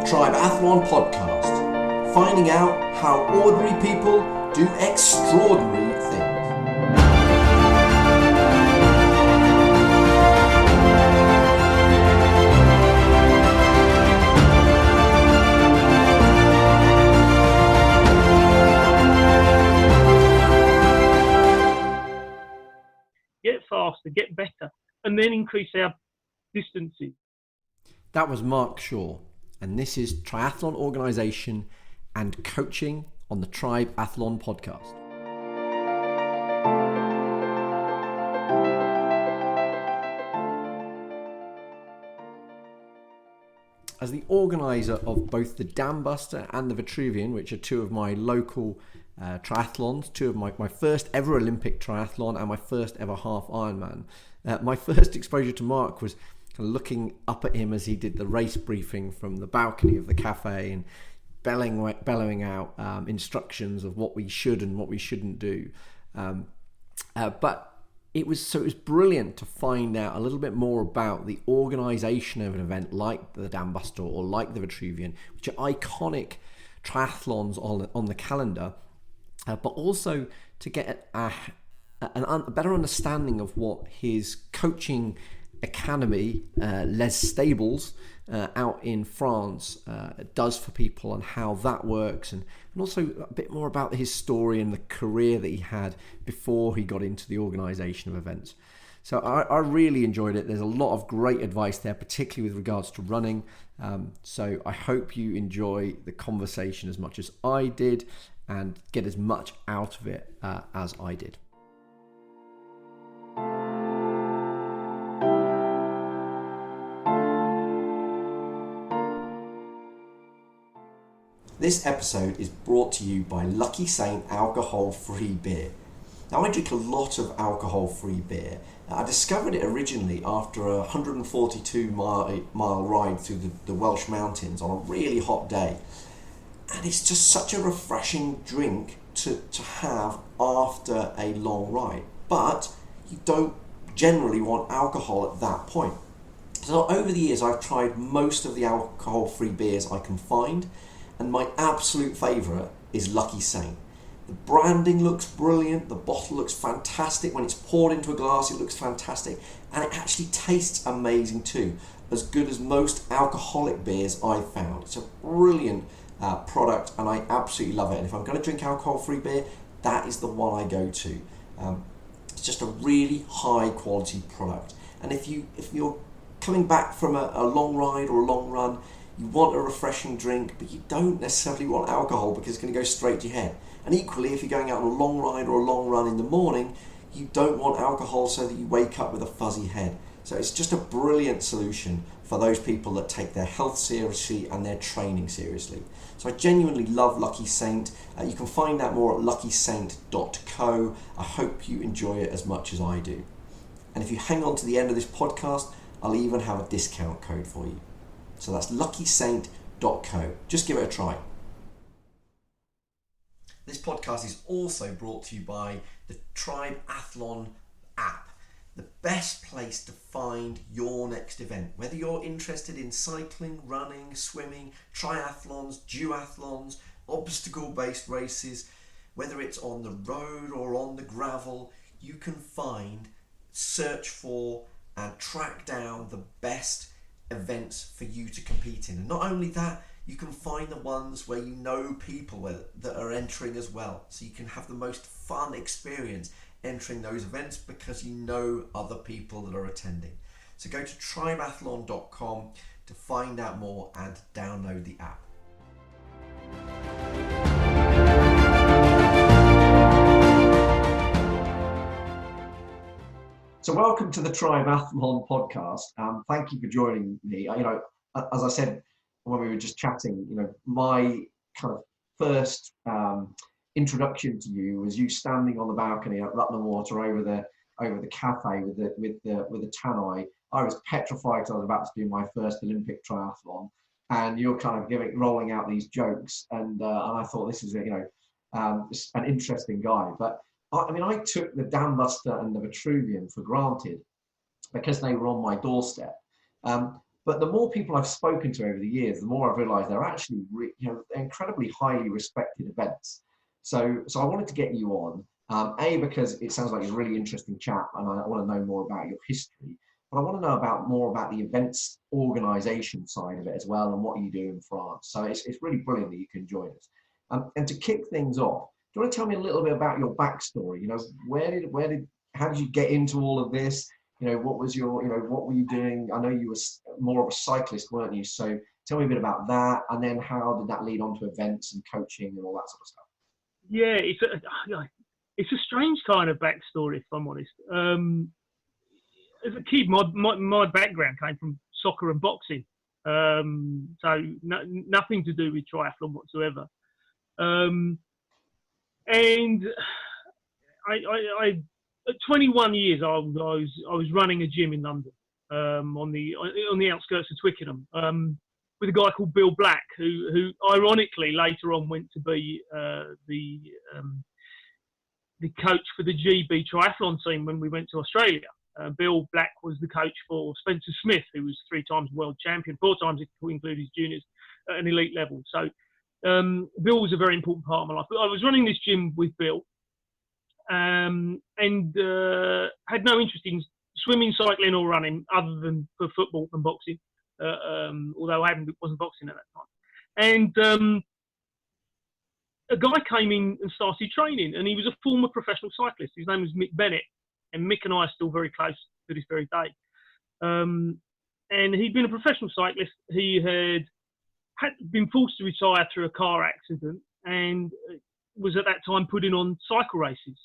TRIBEathlon Podcast, finding out how ordinary people do extraordinary things. Get faster, get better, and then increase our distances. That was Mark Shaw, and this is triathlon organisation and coaching on the TRIBEathlon Podcast. As the organiser of both the Dambuster and the Vitrivian, which are two of my local triathlons, two of my first ever Olympic triathlon and my first ever half Ironman, my first exposure to Mark was kind of looking up at him as he did the race briefing from the balcony of the cafe and bellowing out instructions of what we should and what we shouldn't do. But it was brilliant to find out a little bit more about the organisation of an event like the Dambuster or like the Vitrivian, which are iconic triathlons on the calendar, but also to get a better understanding of what his coaching academy, Les Stables, out in France, does for people and how that works, and also a bit more about his story and the career that he had before he got into the organisation of events. So I really enjoyed it. There's a lot of great advice there, particularly with regards to running. So I hope you enjoy the conversation as much as I did and get as much out of it as I did. This episode is brought to you by Lucky Saint alcohol-free beer. Now, I drink a lot of alcohol-free beer. I discovered it originally after a 142-mile ride through the Welsh mountains on a really hot day. And it's just such a refreshing drink to have after a long ride. But you don't generally want alcohol at that point. So over the years, I've tried most of the alcohol-free beers I can find. And my absolute favourite is Lucky Saint. The branding looks brilliant, the bottle looks fantastic. When it's poured into a glass, it looks fantastic. And it actually tastes amazing too. As good as most alcoholic beers I've found. It's a brilliant product and I absolutely love it. And if I'm going to drink alcohol-free beer, that is the one I go to. It's just a really high quality product. And if you're coming back from a long ride or a long run, you want a refreshing drink, but you don't necessarily want alcohol because it's going to go straight to your head. And equally, if you're going out on a long ride or a long run in the morning, you don't want alcohol so that you wake up with a fuzzy head. So it's just a brilliant solution for those people that take their health seriously and their training seriously. So I genuinely love Lucky Saint. You can find out more at luckysaint.co. I hope you enjoy it as much as I do. And if you hang on to the end of this podcast, I'll even have a discount code for you. So that's luckysaint.co. Just give it a try. This podcast is also brought to you by the TRIBEathlon app, the best place to find your next event. Whether you're interested in cycling, running, swimming, triathlons, duathlons, obstacle-based races, whether it's on the road or on the gravel, you can search for and track down the best events for you to compete in. And not only that, you can find the ones where you know people that are entering as well, so you can have the most fun experience entering those events because you know other people that are attending. So go to triathlon.com to find out more and download the app. So welcome to the TRIBEathlon Podcast. Thank you for joining me. As I said when we were just chatting, my kind of first introduction to you was you standing on the balcony at Rutland Water over the cafe with the tannoy. I was petrified because I was about to do my first Olympic triathlon, and you're kind of rolling out these jokes, and I thought this is an interesting guy, but. I took the Dambuster and the Vitrivian for granted because they were on my doorstep. But the more people I've spoken to over the years, the more I've realised they're actually incredibly highly respected events. So I wanted to get you on, A, because it sounds like you're a really interesting chap, and I want to know more about your history. But I want to know more about the events organisation side of it as well, and what you do in France. So it's really brilliant that you can join us. And to kick things off, do you want to tell me a little bit about your backstory? You know, how did you get into all of this? You know, what were you doing? I know you were more of a cyclist, weren't you? So tell me a bit about that, and then how did that lead on to events and coaching and all that sort of stuff? Yeah, it's a strange kind of backstory, if I'm honest. As a kid, my background came from soccer and boxing, so nothing to do with triathlon whatsoever. And I at 21 years, I was running a gym in London, on the outskirts of Twickenham, with a guy called Bill Black, who ironically later on went to be the coach for the GB triathlon team when we went to Australia. Bill Black was the coach for Spencer Smith, who was 3 times world champion, 4 times if you include his juniors, at an elite level. So Bill was a very important part of my life. But I was running this gym with Bill, and had no interest in swimming, cycling or running other than for football and boxing, although I wasn't boxing at that time. And a guy came in and started training, and he was a former professional cyclist. His name was Mick Bennett, and Mick and I are still very close to this very day. And he'd been a professional cyclist. He had been forced to retire through a car accident, and was at that time putting on cycle races.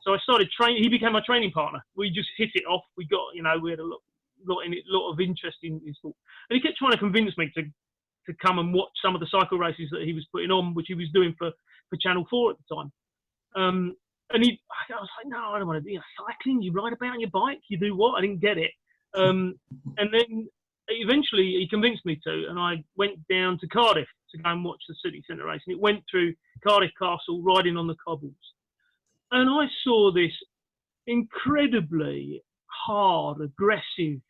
So I started training. He became my training partner. We just hit it off. We got, we had a lot of interest in sport. And he kept trying to convince me to come and watch some of the cycle races that he was putting on, which he was doing for Channel 4 at the time. And I was like, no, I don't want to do cycling. You ride about on your bike. You do what? I didn't get it. And then eventually he convinced me to, and I went down to Cardiff to go and watch the city centre race. And it went through Cardiff Castle, riding on the cobbles. And I saw this incredibly hard, aggressive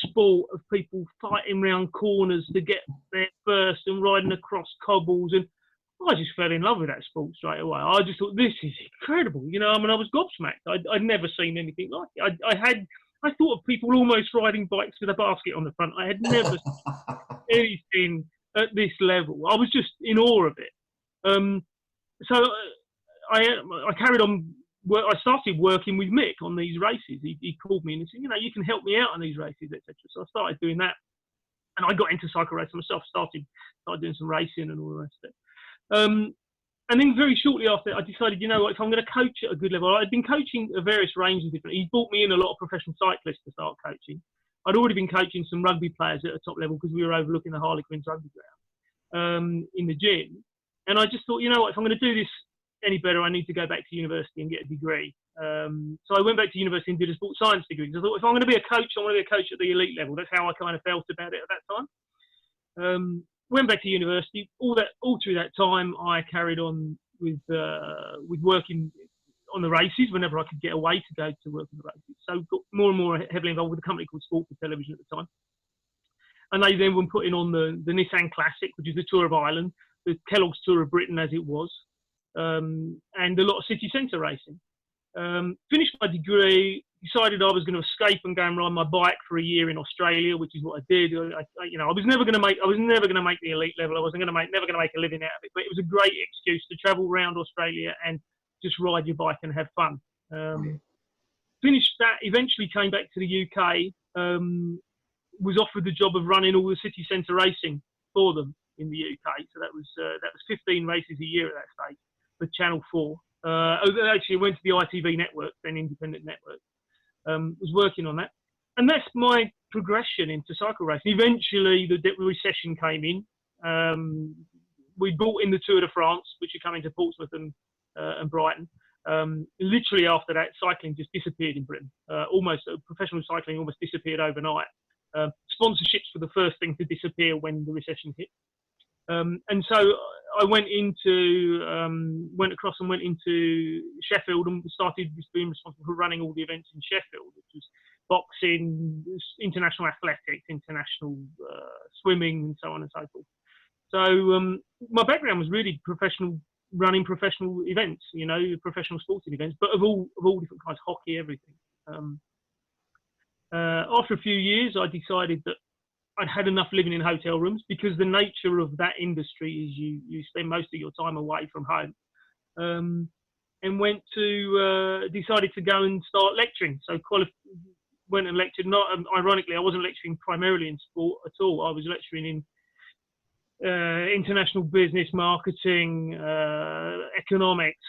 sport of people fighting round corners to get there first and riding across cobbles. And I just fell in love with that sport straight away. I just thought, this is incredible. I was gobsmacked. I'd never seen anything like it. I thought of people almost riding bikes with a basket on the front. I had never seen anything at this level. I was just in awe of it. So I carried on. I started working with Mick on these races. He called me and he said, you can help me out on these races, etc. So I started doing that, and I got into cycle racing myself. Started doing some racing and all the rest of it. And then very shortly after, I decided, if I'm going to coach at a good level, I'd been coaching a various range of different. He brought me in a lot of professional cyclists to start coaching. I'd already been coaching some rugby players at a top level because we were overlooking the Harlequins rugby ground in the gym. And I just thought, if I'm going to do this any better, I need to go back to university and get a degree. So I went back to university and did a sports science degree. So I thought, if I'm going to be a coach, I want to be a coach at the elite level. That's how I kind of felt about it at that time. Went back to university. All through that time, I carried on with working on the races whenever I could get away to go to work on the races. So got more and more heavily involved with a company called Sport for Television at the time. And they then were putting on the Nissan Classic, which is the Tour of Ireland, the Kellogg's Tour of Britain as it was, and a lot of city centre racing. Finished my degree, decided I was going to escape and go and ride my bike for a year in Australia, which is what I did. I was never going to make the elite level. I wasn't never going to make a living out of it. But it was a great excuse to travel around Australia and just ride your bike and have fun. Finished that. Eventually came back to the UK. Was offered the job of running all the city centre racing for them in the UK. So that was 15 races a year at that stage for Channel 4. Actually, I went to the ITV network, then independent network. Was working on that. And that's my progression into cycle racing. Eventually, the recession came in. We brought in the Tour de France, which are coming to Portsmouth and Brighton. Literally after that, cycling just disappeared in Britain. Professional cycling almost disappeared overnight. Sponsorships were the first thing to disappear when the recession hit. And so I went across and went into Sheffield and started being responsible for running all the events in Sheffield, which was boxing, international athletics, international swimming, and so on and so forth. So my background was really running professional events, professional sporting events, but of all different kinds, hockey, everything. After a few years, I decided that I'd had enough living in hotel rooms, because the nature of that industry is you spend most of your time away from home. And decided to go and start lecturing. So went and lectured. Not ironically, I wasn't lecturing primarily in sport at all. I was lecturing in international business, marketing, economics,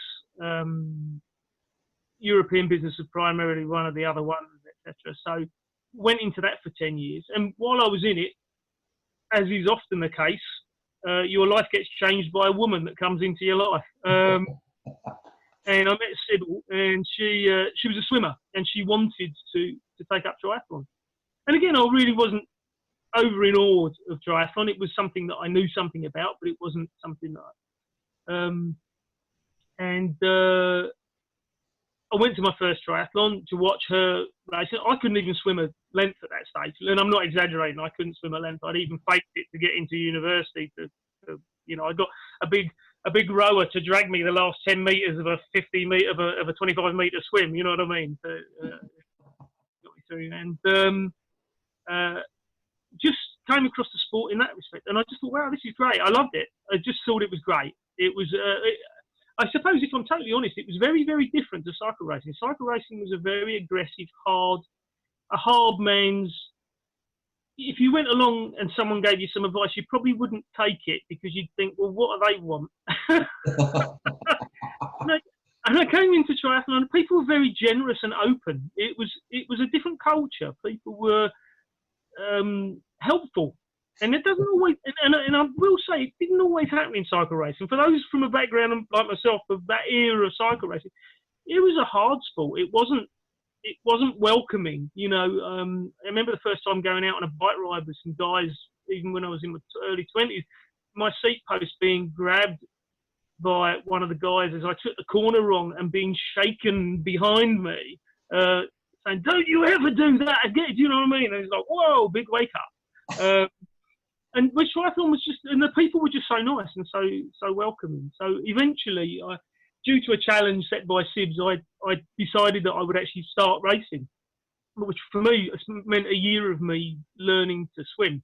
European business was primarily one of the other ones, etc. So went into that for 10 years. And while I was in it, as is often the case, your life gets changed by a woman that comes into your life. And I met Sybil, and she was a swimmer, and she wanted to take up triathlon. And again, I really wasn't over in awe of triathlon. It was something that I knew something about, but it wasn't something that I went to my first triathlon to watch her race. I couldn't even swim a length at that stage, and I'm not exaggerating. I couldn't swim a length. I'd even faked it to get into university. I got a big rower to drag me the last 10 meters of a 50 meter of a 25 meter swim. You know what I mean? Got me through, and just came across the sport in that respect, and I just thought, wow, this is great. I loved it. I just thought it was great. It was. I suppose, if I'm totally honest, it was very, very different to cycle racing. Cycle racing was a very aggressive, hard man's. If you went along and someone gave you some advice, you probably wouldn't take it, because you'd think, well, what do they want? And I came into triathlon, and people were very generous and open. It was a different culture. People were helpful. And it doesn't always, and I will say, it didn't always happen in cycle racing. For those from a background like myself of that era of cycle racing, it was a hard sport. It wasn't welcoming. I remember the first time going out on a bike ride with some guys, even when I was in my early 20s, my seat post being grabbed by one of the guys as I took the corner wrong, and being shaken behind me, saying, "Don't you ever do that again." Do you know what I mean? And it's like, whoa, big wake up. And which triathlon was just, and the people were just so nice and so welcoming. So eventually, due to a challenge set by Sibs, I decided that I would actually start racing, which for me meant a year of me learning to swim.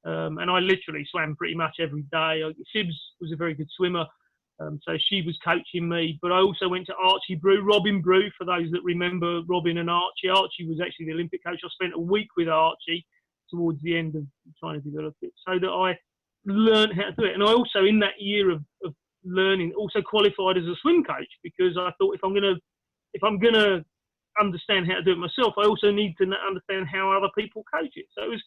And I literally swam pretty much every day. Sibs was a very good swimmer, so she was coaching me. But I also went to Archie Brew, Robin Brew, for those that remember Robin and Archie. Archie was actually the Olympic coach. I spent a week with Archie towards the end of trying to develop it, so that I learned how to do it. And I also, in that year of learning, also qualified as a swim coach, because I thought, if I'm gonna understand how to do it myself, I also need to understand how other people coach it. So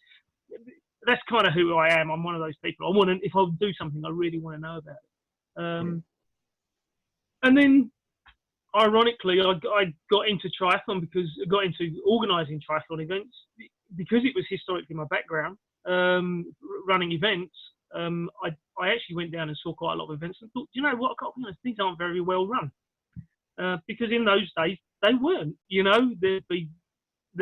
that's kind of who I am. I'm one of those people. If I do something, I really want to know about it. And then, ironically, I got into triathlon because I got into organising triathlon events, because it was historically my background, running events. I actually went down and saw quite a lot of events and thought, you know what, I've got to be honest, these aren't very well run. Because in those days, they weren't, they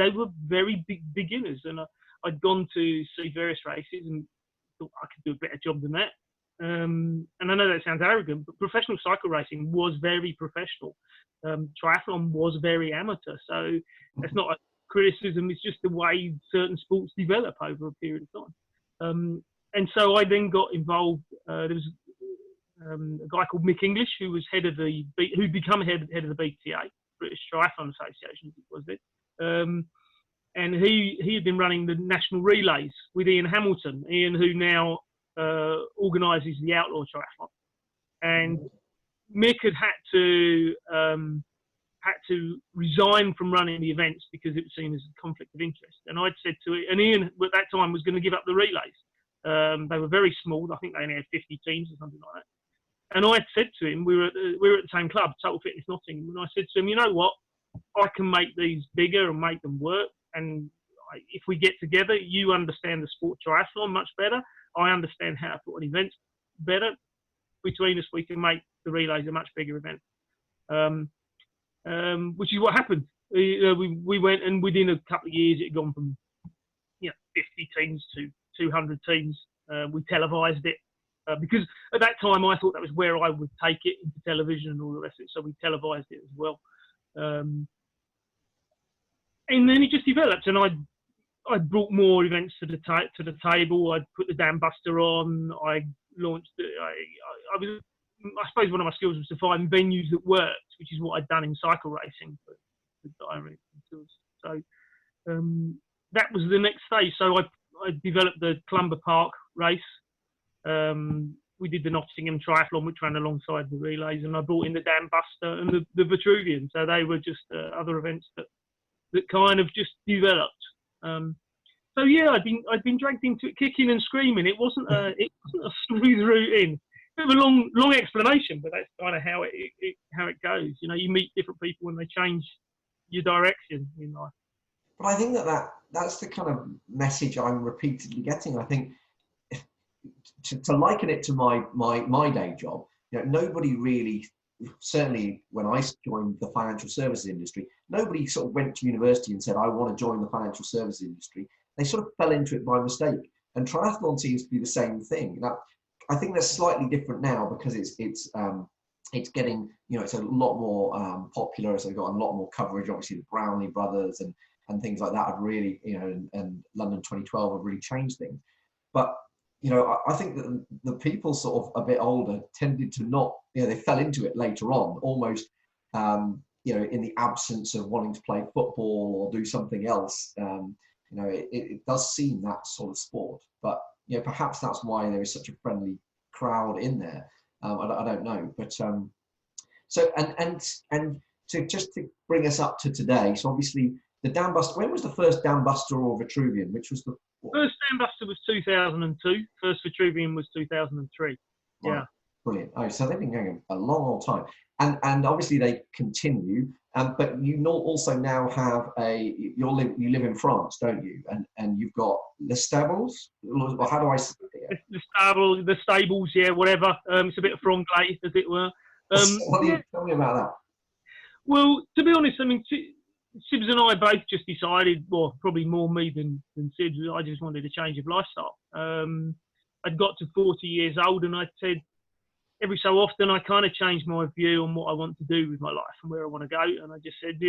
were very big beginners. And I'd gone to see various races and thought I could do a better job than that. And I know that sounds arrogant, but professional cycle racing was very professional. Triathlon was very amateur. So that's not a criticism, it's just the way certain sports develop over a period of time. And so I then got involved. There was a guy called Mick English, who was who'd become head of the BTA, British Triathlon Association, as it was then. And he had been running the national relays with Ian Hamilton. Ian, who now organises the outlaw triathlon. And Mick had to resign from running the events because it was seen as a conflict of interest. And I'd said to it, and Ian at that time was going to give up the relays. They were very small. I think they only had 50 teams or something like that. And I had said to him, we were at the same club, Total Fitness Nottingham, and I said to him, you know what, I can make these bigger and make them work. And if we get together, you understand the sport triathlon much better. I understand how to put an event better. Between us, we can make the relays a much bigger event. Which is what happened. We went, and within a couple of years, it had gone from 50 teams to 200 teams. We televised it because at that time I thought that was where I would take it into television and all the rest of it. So we televised it as well, and then it just developed. And I brought more events to the table. I put the Dambuster on. I launched it. I suppose one of my skills was to find venues that worked, which is what I'd done in cycle racing for diary tours. So that was the next stage. So I developed the Clumber Park race. We did the Nottingham Triathlon, which ran alongside the relays, and I brought in the Dambuster and the Vitrivian. So they were just other events that kind of just developed. So yeah, I'd been dragged into it kicking and screaming. It wasn't a smooth route in. Bit of a long explanation, but that's kind of how it goes. You meet different people and they change your direction in life. But I think that's the kind of message I'm repeatedly getting. I think to liken it to my day job, nobody really, certainly when I joined the financial services industry, nobody sort of went to university and said, I want to join the financial services industry. They sort of fell into it by mistake. And triathlon seems to be the same thing. Now, I think that's slightly different now because it's getting, it's a lot more popular. So we've got a lot more coverage. Obviously, the Brownlee brothers and things like that have really, and London 2012 have really changed things. But, I think that the people sort of a bit older tended to not, they fell into it later on, almost, in the absence of wanting to play football or do something else. It does seem that sort of sport, but perhaps that's why there is such a friendly crowd in there. I don't know, but so to just to bring us up to today. So obviously the Dambuster. When was the first Dambuster or Vitrivian? Which was the first Dambuster was 2002. First Vitrivian was 2003. Right. Yeah. Brilliant. Oh, so they've been going a long time, and obviously they continue. But you also now have you live in France, don't you? And you've got the stables. Or how do I say it? The stables, yeah, whatever. It's a bit of franglais, as it were. Tell me about that. Well, to be honest, I mean, Sibs and I both just decided, well, probably more me than Sibs. I just wanted a change of lifestyle. I'd got to 40 years old, and I said, every so often I kind of changed my view on what I want to do with my life and where I want to go. And I just said,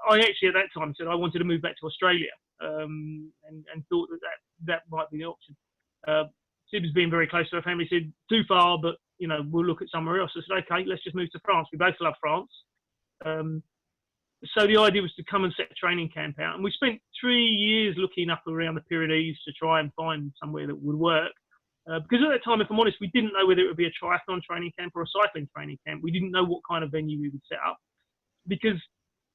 I actually at that time said I wanted to move back to Australia, and thought that might be the option. Sibs being very close to our family said, too far, but we'll look at somewhere else. I said, okay, let's just move to France. We both love France. So the idea was to come and set a training camp out. And we spent 3 years looking up around the Pyrenees to try and find somewhere that would work. Because at that time, if I'm honest, we didn't know whether it would be a triathlon training camp or a cycling training camp. We didn't know what kind of venue we would set up, because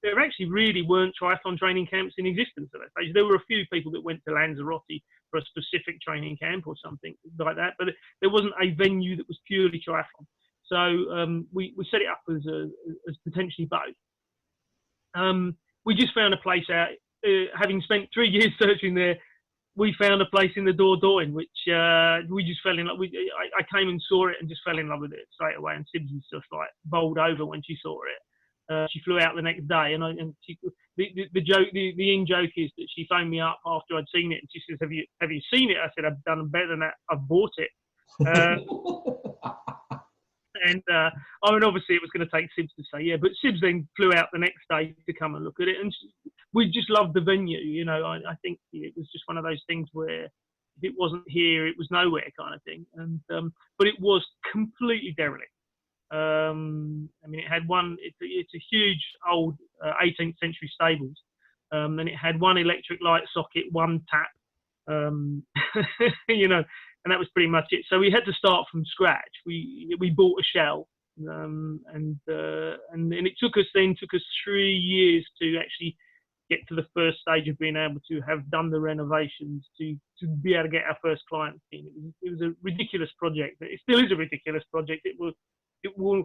there actually really weren't triathlon training camps in existence at that stage. There were a few people that went to Lanzarote for a specific training camp or something like that, but there wasn't a venue that was purely triathlon. So we set it up as potentially both. We just found a place out, having spent 3 years searching there. We found a place in the Dordogne, which we just fell in love with. I came and saw it and just fell in love with it straight away. And Sibs was just like bowled over when she saw it. She flew out the next day, and the in joke is that she phoned me up after I'd seen it, and she says, "Have you seen it?" I said, "I've done better than that. I've bought it." And I mean, obviously, it was going to take Sibs to say yeah, but Sibs then flew out the next day to come and look at it, and we just loved the venue. I think it was just one of those things where if it wasn't here, it was nowhere kind of thing. And but it was completely derelict. I mean, it had one. It's a huge old 18th century stables, and it had one electric light socket, one tap, and that was pretty much it. So we had to start from scratch. We bought a shell, and it took us 3 years to actually get to the first stage of being able to have done the renovations to be able to get our first clients in. It was a ridiculous project. It still is a ridiculous project. It will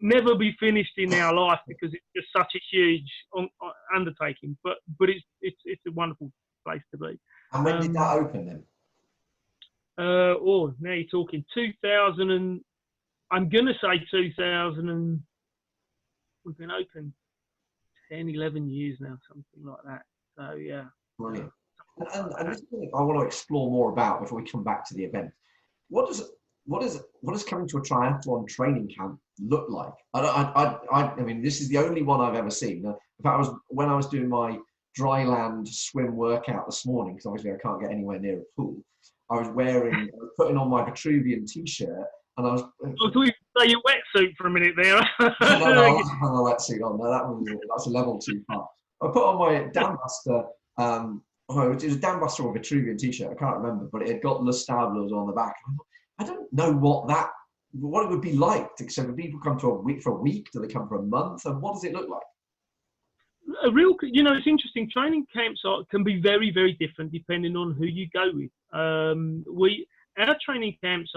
never be finished in our life because it's just such a huge undertaking. But it's a wonderful place to be. And when did that open then? Now you're talking 2000 and I'm going to say 2000 and we've been open 10, 11 years now, something like that. So, yeah. Brilliant. And this is something I want to explore more about before we come back to the event. What does coming to a triathlon training camp look like? I mean, this is the only one I've ever seen. In fact, when I was doing my dry land swim workout this morning, because obviously I can't get anywhere near a pool, I was putting on my Vitrivian t-shirt, and I was. I thought you say your wetsuit for a minute there. No, I wasn't putting a wetsuit on. No, that's a level too far. I put on my Dambuster. It was a Dambuster or Vitrivian t-shirt. I can't remember, but it had got Le Stablos on the back. I don't know what it would be like. So do people come to a week for a week? Do they come for a month? And what does it look like? It's interesting. Training camps can be very, very different depending on who you go with. Our training camps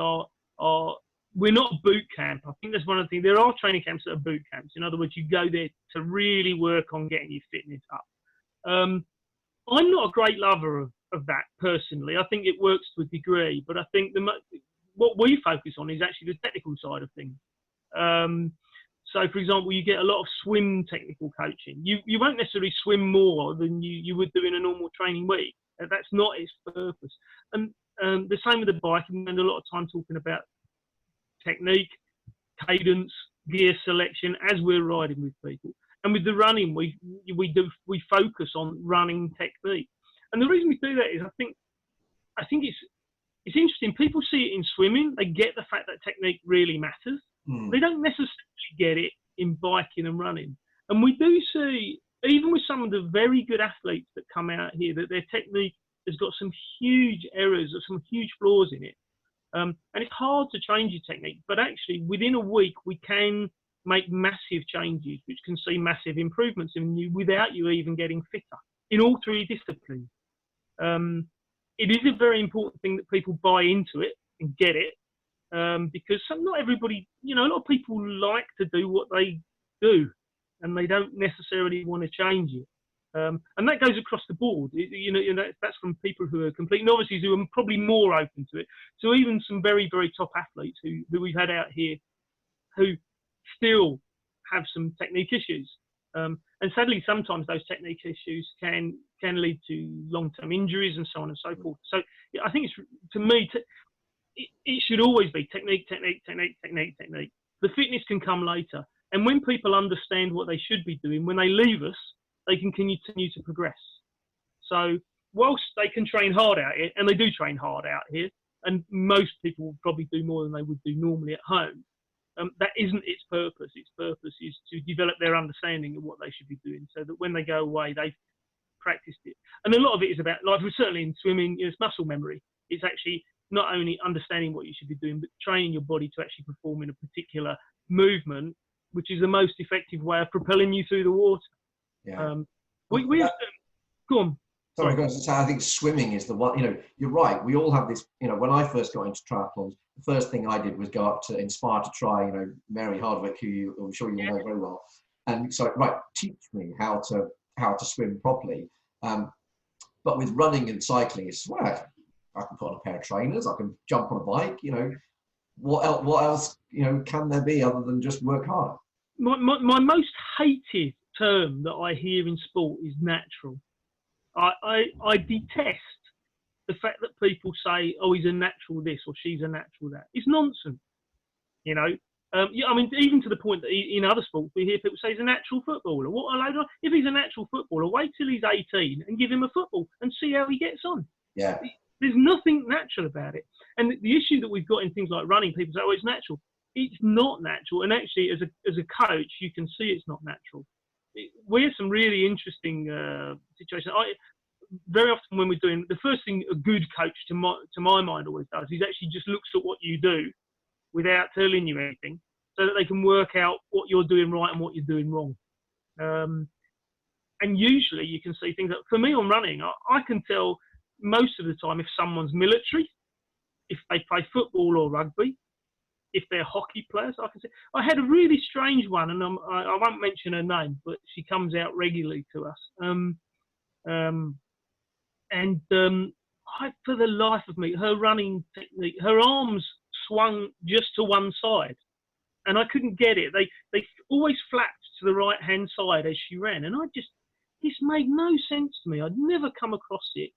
we're not a boot camp. I think that's one of the things. There are training camps that are boot camps. In other words, you go there to really work on getting your fitness up. I'm not a great lover of that personally. I think it works to a degree, but I think what we focus on is actually the technical side of things. So, for example, you get a lot of swim technical coaching. You won't necessarily swim more than you would do in a normal training week. That's not its purpose. And the same with the bike. We spend a lot of time talking about technique, cadence, gear selection as we're riding with people. And with the running, we focus on running technique. And the reason we do that is I think it's interesting. People see it in swimming. They get the fact that technique really matters. They don't necessarily get it in biking and running. And we do see, even with some of the very good athletes that come out here, that their technique has got some huge errors or some huge flaws in it. And it's hard to change your technique, but actually within a week we can make massive changes, which can see massive improvements in you without you even getting fitter in all three disciplines. It is a very important thing that people buy into it and get it, because not everybody, a lot of people like to do what they do and they don't necessarily want to change it. And that goes across the board. That's from people who are complete novices who are probably more open to it, to even some very, very top athletes who we've had out here who still have some technique issues. And sadly, sometimes those technique issues can lead to long-term injuries and so on and so forth. So I think it should always be technique. The fitness can come later. And when people understand what they should be doing, when they leave us, they can continue to progress. So whilst they can train hard out here, and they do train hard out here, and most people will probably do more than they would do normally at home, that isn't its purpose. Its purpose is to develop their understanding of what they should be doing, so that when they go away, they've practiced it. And a lot of it is about, like certainly in swimming, it's muscle memory. It's actually not only understanding what you should be doing, but training your body to actually perform in a particular movement, which is the most effective way of propelling you through the water. Yeah. Go on. Sorry, guys. I think swimming is the one. You're right. We all have this. When I first got into triathlons, the first thing I did was go up to Inspire to try. Mary Hardwick, who I'm sure you all know very well, and so teach me how to swim properly. But with running and cycling, it's I can put on a pair of trainers. I can jump on a bike. What else? Can there be other than just work harder? My most hated term that I hear in sport is natural. I detest the fact that people say, "Oh, he's a natural this" or "she's a natural that." It's nonsense. Even to the point that in other sports we hear people say he's a natural footballer. If he's a natural footballer, wait till he's 18 and give him a football and see how he gets on. Yeah. There's nothing natural about it. And the issue that we've got in things like running, people say, "Oh, it's natural." It's not natural. And actually, as a coach, you can see it's not natural. We have some really interesting situations. Very often when we're doing, the first thing a good coach to my mind always does is actually just looks at what you do without telling you anything, so that they can work out what you're doing right and what you're doing wrong. And usually you can see things that, for me on running, I can tell most of the time if someone's military, if they play football or rugby, if they're hockey players. I can say I had a really strange one, and I won't mention her name, but she comes out regularly to us. For the life of me, her running technique, her arms swung just to one side, and I couldn't get it. They always flapped to the right-hand side as she ran. And this made no sense to me. I'd never come across it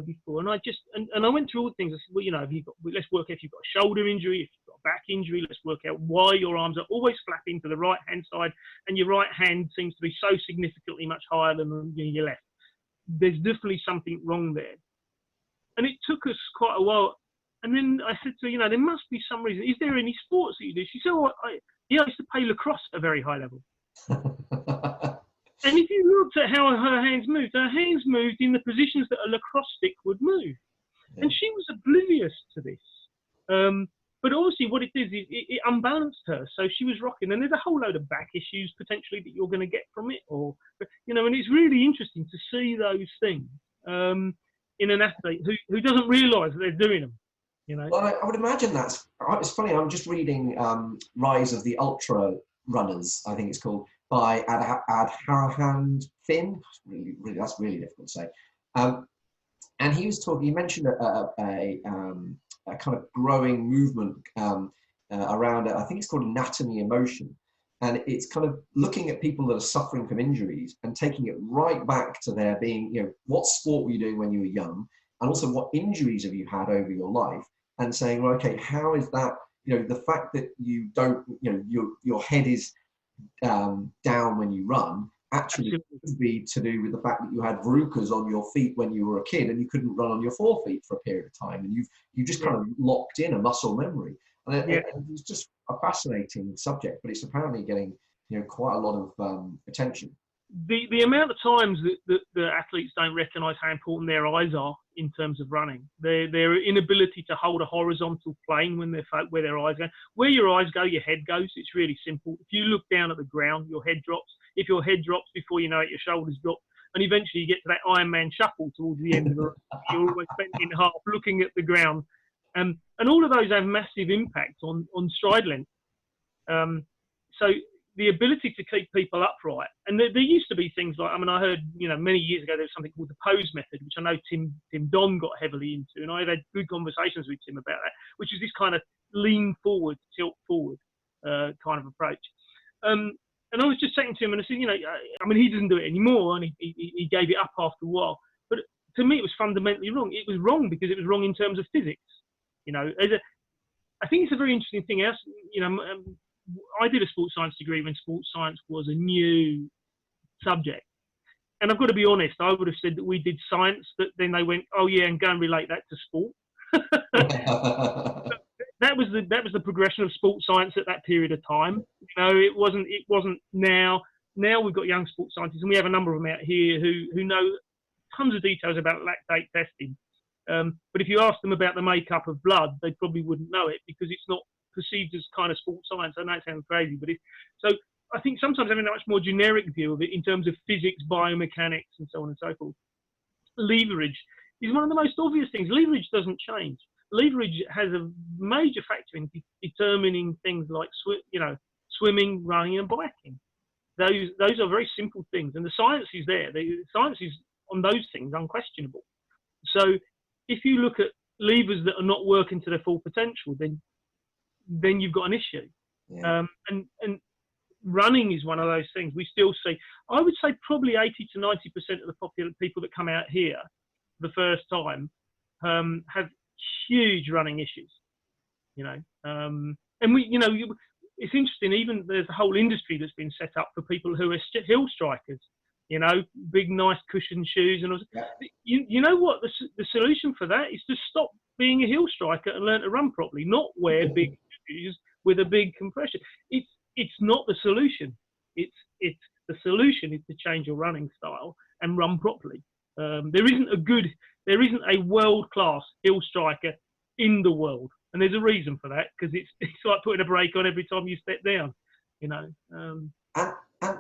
before. And I went through all the things. I said, well, let's work out if you've got a shoulder injury, if you've got a back injury, let's work out why your arms are always flapping to the right-hand side and your right hand seems to be so significantly much higher than your left. There's definitely something wrong there. And it took us quite a while. And then I said to her, there must be some reason. Is there any sports that you do? She said, I used to play lacrosse at a very high level. And if you looked at how her hands moved in the positions that a lacrosse stick would move. Yeah. And she was oblivious to this. But obviously what it did is it unbalanced her. So she was rocking. And there's a whole load of back issues potentially that you're going to get from it. And it's really interesting to see those things in an athlete who doesn't realise that they're doing them. Well, I would imagine it's funny. I'm just reading Rise of the Ultra Runners, I think it's called, by Adharahan Finn. Really, that's really difficult to say. And he was talking. He mentioned a kind of growing movement around it. I think it's called anatomy in motion, and it's kind of looking at people that are suffering from injuries and taking it right back to their being. What sport were you doing when you were young, and also what injuries have you had over your life, and saying, well, okay, how is that? The fact that you don't, your head is down when you run actually could be to do with the fact that you had verrucas on your feet when you were a kid and you couldn't run on your forefeet for a period of time, and you just kind of locked in a muscle memory. And it's just a fascinating subject, but it's apparently getting quite a lot of attention. The amount of times that the athletes don't recognise how important their eyes are in terms of running, their inability to hold a horizontal plane where their eyes go. Where your eyes go, your head goes. It's really simple. If you look down at the ground, your head drops. If your head drops, before you know it, your shoulders drop. And eventually you get to that Iron Man shuffle towards the end of the run. You're always bent in half looking at the ground. And all of those have massive impact on stride length. So the ability to keep people upright, and there used to be things like, I heard, many years ago, there was something called the pose method, which I know Tim Don got heavily into, and I've had good conversations with Tim about that, which is this kind of lean forward, tilt forward kind of approach. And I was just saying to him, and I said, he doesn't do it anymore, and he gave it up after a while. But to me, it was fundamentally wrong. It was wrong because it was wrong in terms of physics. I think it's a very interesting thing. I did a sports science degree when sports science was a new subject. And I've got to be honest, I would have said that we did science, but then they went, oh yeah, and go and relate that to sport. That was the progression of sports science at that period of time. It wasn't now. Now we've got young sports scientists, and we have a number of them out here who know tons of details about lactate testing. But if you ask them about the makeup of blood, they probably wouldn't know it because it's not perceived as kind of sports science. I know it sounds crazy, but so I think sometimes having a much more generic view of it in terms of physics, biomechanics, and so on and so forth. Leverage is one of the most obvious things. Leverage doesn't change. Leverage has a major factor in determining things like swimming, running, and biking. Those are very simple things, and the science is there. The science is on those things unquestionable. So if you look at levers that are not working to their full potential, then you've got an issue. Yeah. And running is one of those things. We still see, I would say probably 80 to 90% of the popular people that come out here the first time have huge running issues, and it's interesting, even there's a whole industry that's been set up for people who are hill strikers, big nice cushioned shoes, and you know what the solution for that is to stop being a hill striker and learn to run properly, not wear big shoes with a big compression. It's not the solution. It's the solution is to change your running style and run properly. There isn't a world-class hill striker in the world, and there's a reason for that, because it's like putting a brake on every time you step down, And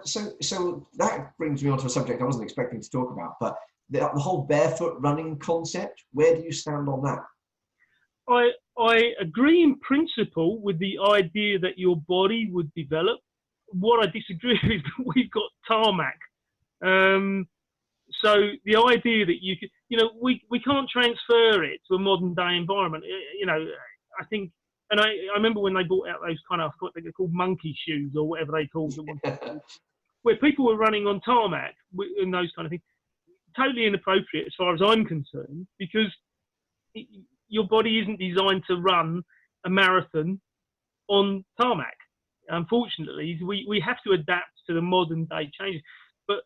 so that brings me on to a subject I wasn't expecting to talk about, but the whole barefoot running concept. Where do you stand on that? I agree in principle with the idea that your body would develop. What I disagree with is that we've got tarmac. So the idea that you could, we can't transfer it to a modern day environment. I think, and I remember when they brought out those kind of, what they're called monkey shoes or whatever they called them. where people were running on tarmac and those kind of things, totally inappropriate as far as I'm concerned, because your body isn't designed to run a marathon on tarmac. Unfortunately, we have to adapt to the modern day changes. But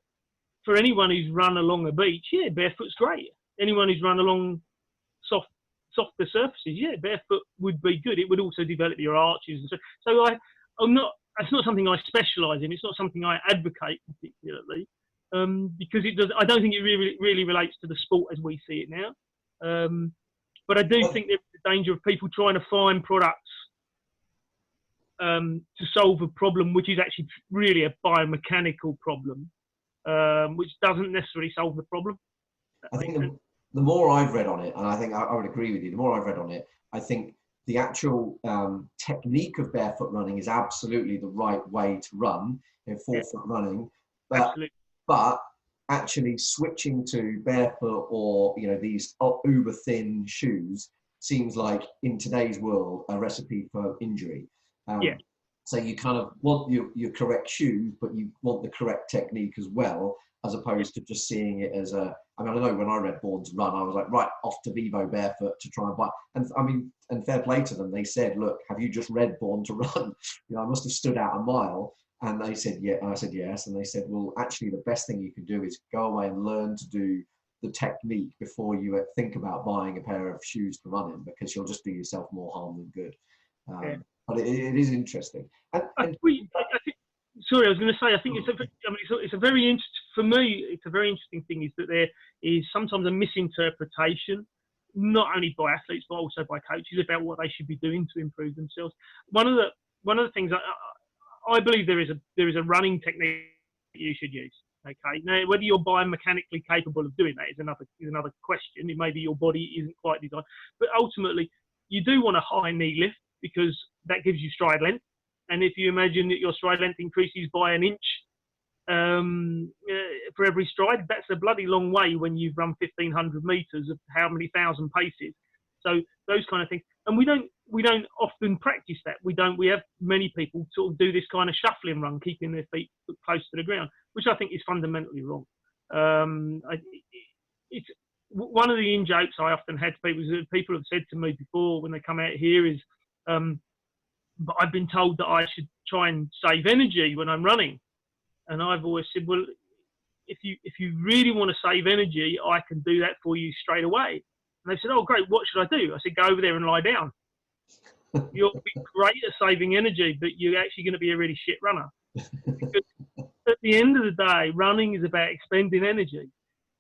for anyone who's run along a beach, yeah, barefoot's great. Anyone who's run along softer surfaces, yeah, barefoot would be good. It would also develop your arches. And so I'm not. It's not something I specialise in. It's not something I advocate particularly, because it does. I don't think it really relates to the sport as we see it now. But I do think there's a danger of people trying to find products to solve a problem which is actually really a biomechanical problem, which doesn't necessarily solve the problem. I think the more I've read on it, and I think I would agree with you, the more I've read on it, I think the actual technique of barefoot running is absolutely the right way to run in forefoot running. But actually switching to barefoot or, you know, these uber thin shoes seems like in today's world a recipe for injury. So you kind of want your correct shoes, but you want the correct technique as well, as opposed to just seeing it as I know when I read Born to Run, I was like, right, off to Vivo barefoot to try and buy. And fair play to them. They said, look, have you just read Born to Run? You know, I must have stood out a mile. And they said, yeah. And I said, yes. And they said, well, actually, the best thing you can do is go away and learn to do the technique before you think about buying a pair of shoes to run in, because you'll just do yourself more harm than good. But it is interesting. I think, sorry, I was going to say, I think it's a very for me, it's a very interesting thing is that there is sometimes a misinterpretation, not only by athletes but also by coaches, about what they should be doing to improve themselves. One of the things I believe there is a running technique that you should use. Okay, now whether you're biomechanically capable of doing that is another question. It may be your body isn't quite designed, but ultimately you do want a high knee lift because that gives you stride length. And if you imagine that your stride length increases by an inch for every stride, that's a bloody long way when you've run 1,500 meters of how many thousand paces. So those kind of things, and we don't often practice that. We have many people sort of do this kind of shuffling run, keeping their feet close to the ground, which I think is fundamentally wrong. It's one of the in-jokes I often had to people have said to me before when they come out here is, but I've been told that I should try and save energy when I'm running. And I've always said, well, if you really want to save energy, I can do that for you straight away. And they said, oh, great, what should I do? I said, go over there and lie down. You'll be great at saving energy, but you're actually going to be a really shit runner. Because at the end of the day, running is about expending energy.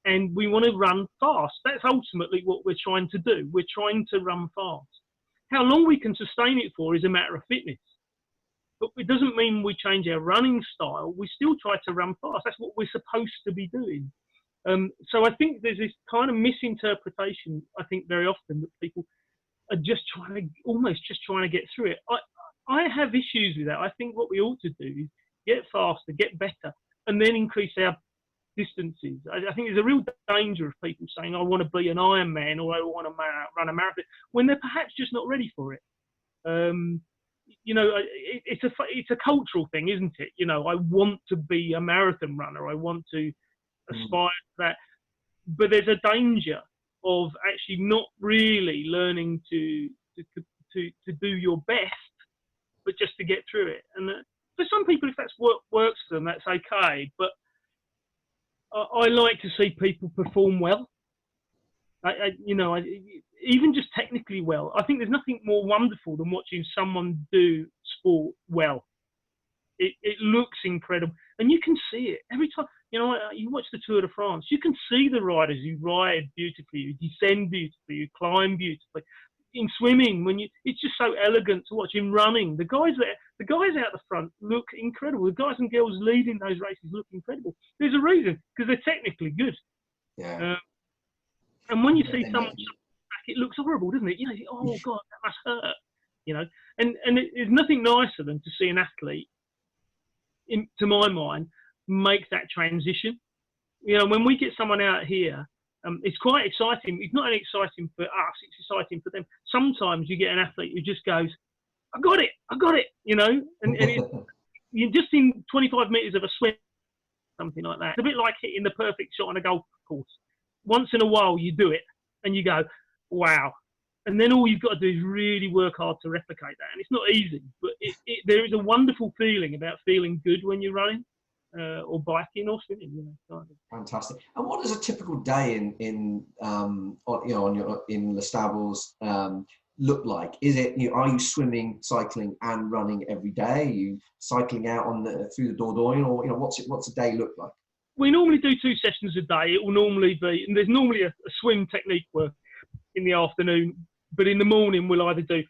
And we want to run fast. That's ultimately what we're trying to do. We're trying to run fast. How long we can sustain it for is a matter of fitness. But it doesn't mean we change our running style. We still try to run fast. That's what we're supposed to be doing. So I think there's this kind of misinterpretation, I think very often, that people are just trying to get through it. I have issues with that. I think what we ought to do is get faster, get better, and then increase our distances. I think there's a real danger of people saying, I want to be an Ironman or I want to run a marathon, when they're perhaps just not ready for it. You know, it's a cultural thing, isn't it? You know, I want to be a marathon runner. I want to aspire to that. But there's a danger of actually not really learning to do your best, but just to get through it. And for some people, if that's what works for them, that's okay. But I like to see people perform well. Even just technically well. I think there's nothing more wonderful than watching someone do sport well. It looks incredible, and you can see it every time. You know, you watch the Tour de France. You can see the riders who ride beautifully, who descend beautifully, who climb beautifully. In swimming, it's just so elegant to watch. In running, the guys out the front look incredible. The guys and girls leading those races look incredible. There's a reason, because they're technically good. Yeah. And when you see someone back, it looks horrible, doesn't it? You know, oh God, that must hurt. You know, and there's nothing nicer than to see an athlete, to my mind, make that transition. You know, when we get someone out here, it's quite exciting. It's not only exciting for us, it's exciting for them. Sometimes you get an athlete who just goes, I got it, you know, and you're just in 25 metres of a swim, something like that. It's a bit like hitting the perfect shot on a golf course. Once in a while you do it and you go, wow. And then all you've got to do is really work hard to replicate that. And it's not easy, but there is a wonderful feeling about feeling good when you're running or biking or swimming. You know, kind of. Fantastic. And what does a typical day in Les Stables look like? Is it, are you swimming, cycling, and running every day? Are you cycling out through the Dordogne, or what's a day look like? We normally do 2 sessions a day. It will normally be, and there's normally a swim technique work in the afternoon, but in the morning we'll either do,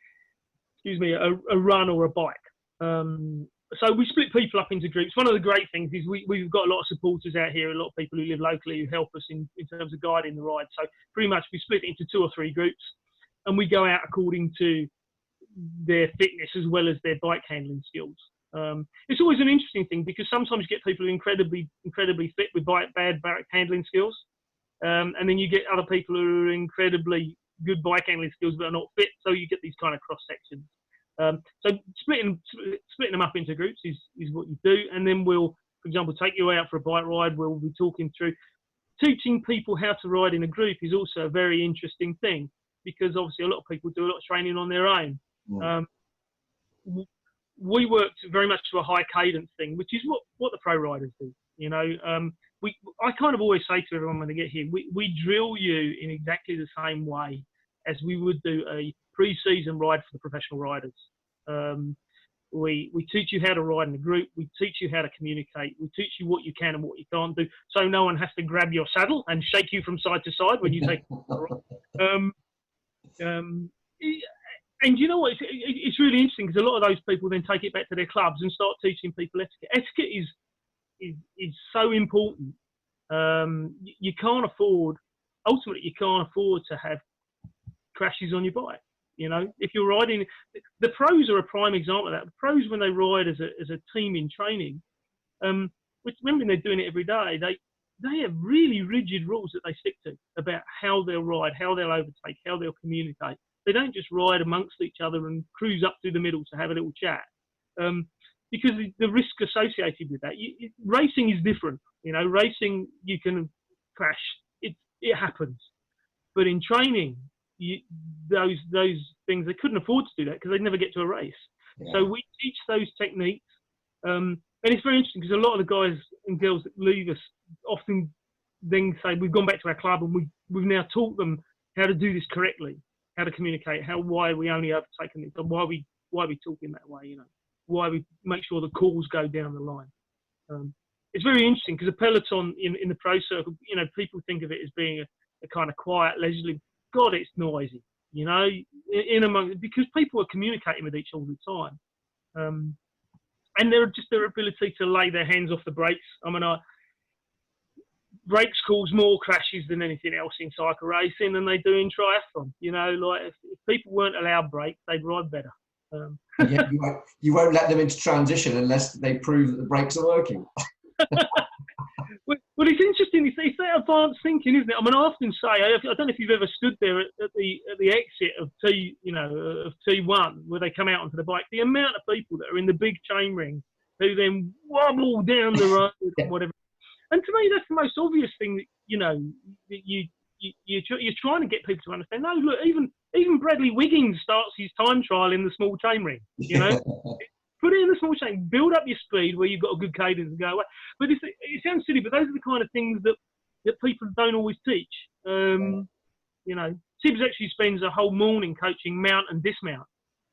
a run or a bike. So we split people up into groups. One of the great things is we've got a lot of supporters out here, a lot of people who live locally who help us in terms of guiding the ride. So pretty much we split it into 2 or 3 groups, and we go out according to their fitness as well as their bike handling skills. It's always an interesting thing because sometimes you get people incredibly fit with bad bike handling skills, and then you get other people who are incredibly good bike handling skills but are not fit. So you get these kind of cross sections. So splitting them up into groups is what you do, and then we'll, for example, take you out for a bike ride. We'll be talking through. Teaching people how to ride in a group is also a very interesting thing because obviously a lot of people do a lot of training on their own. Mm. We worked very much to a high cadence thing, which is what the pro riders do. I kind of always say to everyone when they get here, we drill you in exactly the same way as we would do a pre-season ride for the professional riders. We teach you how to ride in a group. We teach you how to communicate. We teach you what you can and what you can't do, so no one has to grab your saddle and shake you from side to side when you take. And you know what? It's really interesting because a lot of those people then take it back to their clubs and start teaching people etiquette. Etiquette is so important. You can't afford to have crashes on your bike. If you're riding, the pros are a prime example of that. The pros, when they ride as a team in training, which remember they're doing it every day, they have really rigid rules that they stick to about how they'll ride, how they'll overtake, how they'll communicate. They don't just ride amongst each other and cruise up through the middle to have a little chat, because the risk associated with that. Racing is different. Racing, you can crash. It happens. But in training, those things, they couldn't afford to do that because they'd never get to a race. Yeah. So we teach those techniques. And it's very interesting because a lot of the guys and girls that leave us often then say, we've gone back to our club and we've now taught them how to do this correctly, how to communicate, why we only overtaken this, and why we talk in that way, why we make sure the calls go down the line. It's very interesting because a peloton in the pro circle, people think of it as being a kind of quiet, leisurely. God, it's noisy, because people are communicating with each other all the time. And they're just their ability to lay their hands off the brakes. Brakes cause more crashes than anything else in cycle racing than they do in triathlon. If people weren't allowed brakes, they'd ride better. Yeah, you won't let them into transition unless they prove that the brakes are working. Well, it's interesting. It's that advanced thinking, isn't it? I often say, I don't know if you've ever stood there at the exit of T1 where they come out onto the bike. The amount of people that are in the big chain ring who then wobble down the road or whatever. And to me, that's the most obvious thing that you're trying to get people to understand. No, look, even Bradley Wiggins starts his time trial in the small chain ring. Put it in the small chain, build up your speed where you've got a good cadence and go away. But it sounds silly, but those are the kind of things that people don't always teach. Sibs actually spends a whole morning coaching mount and dismount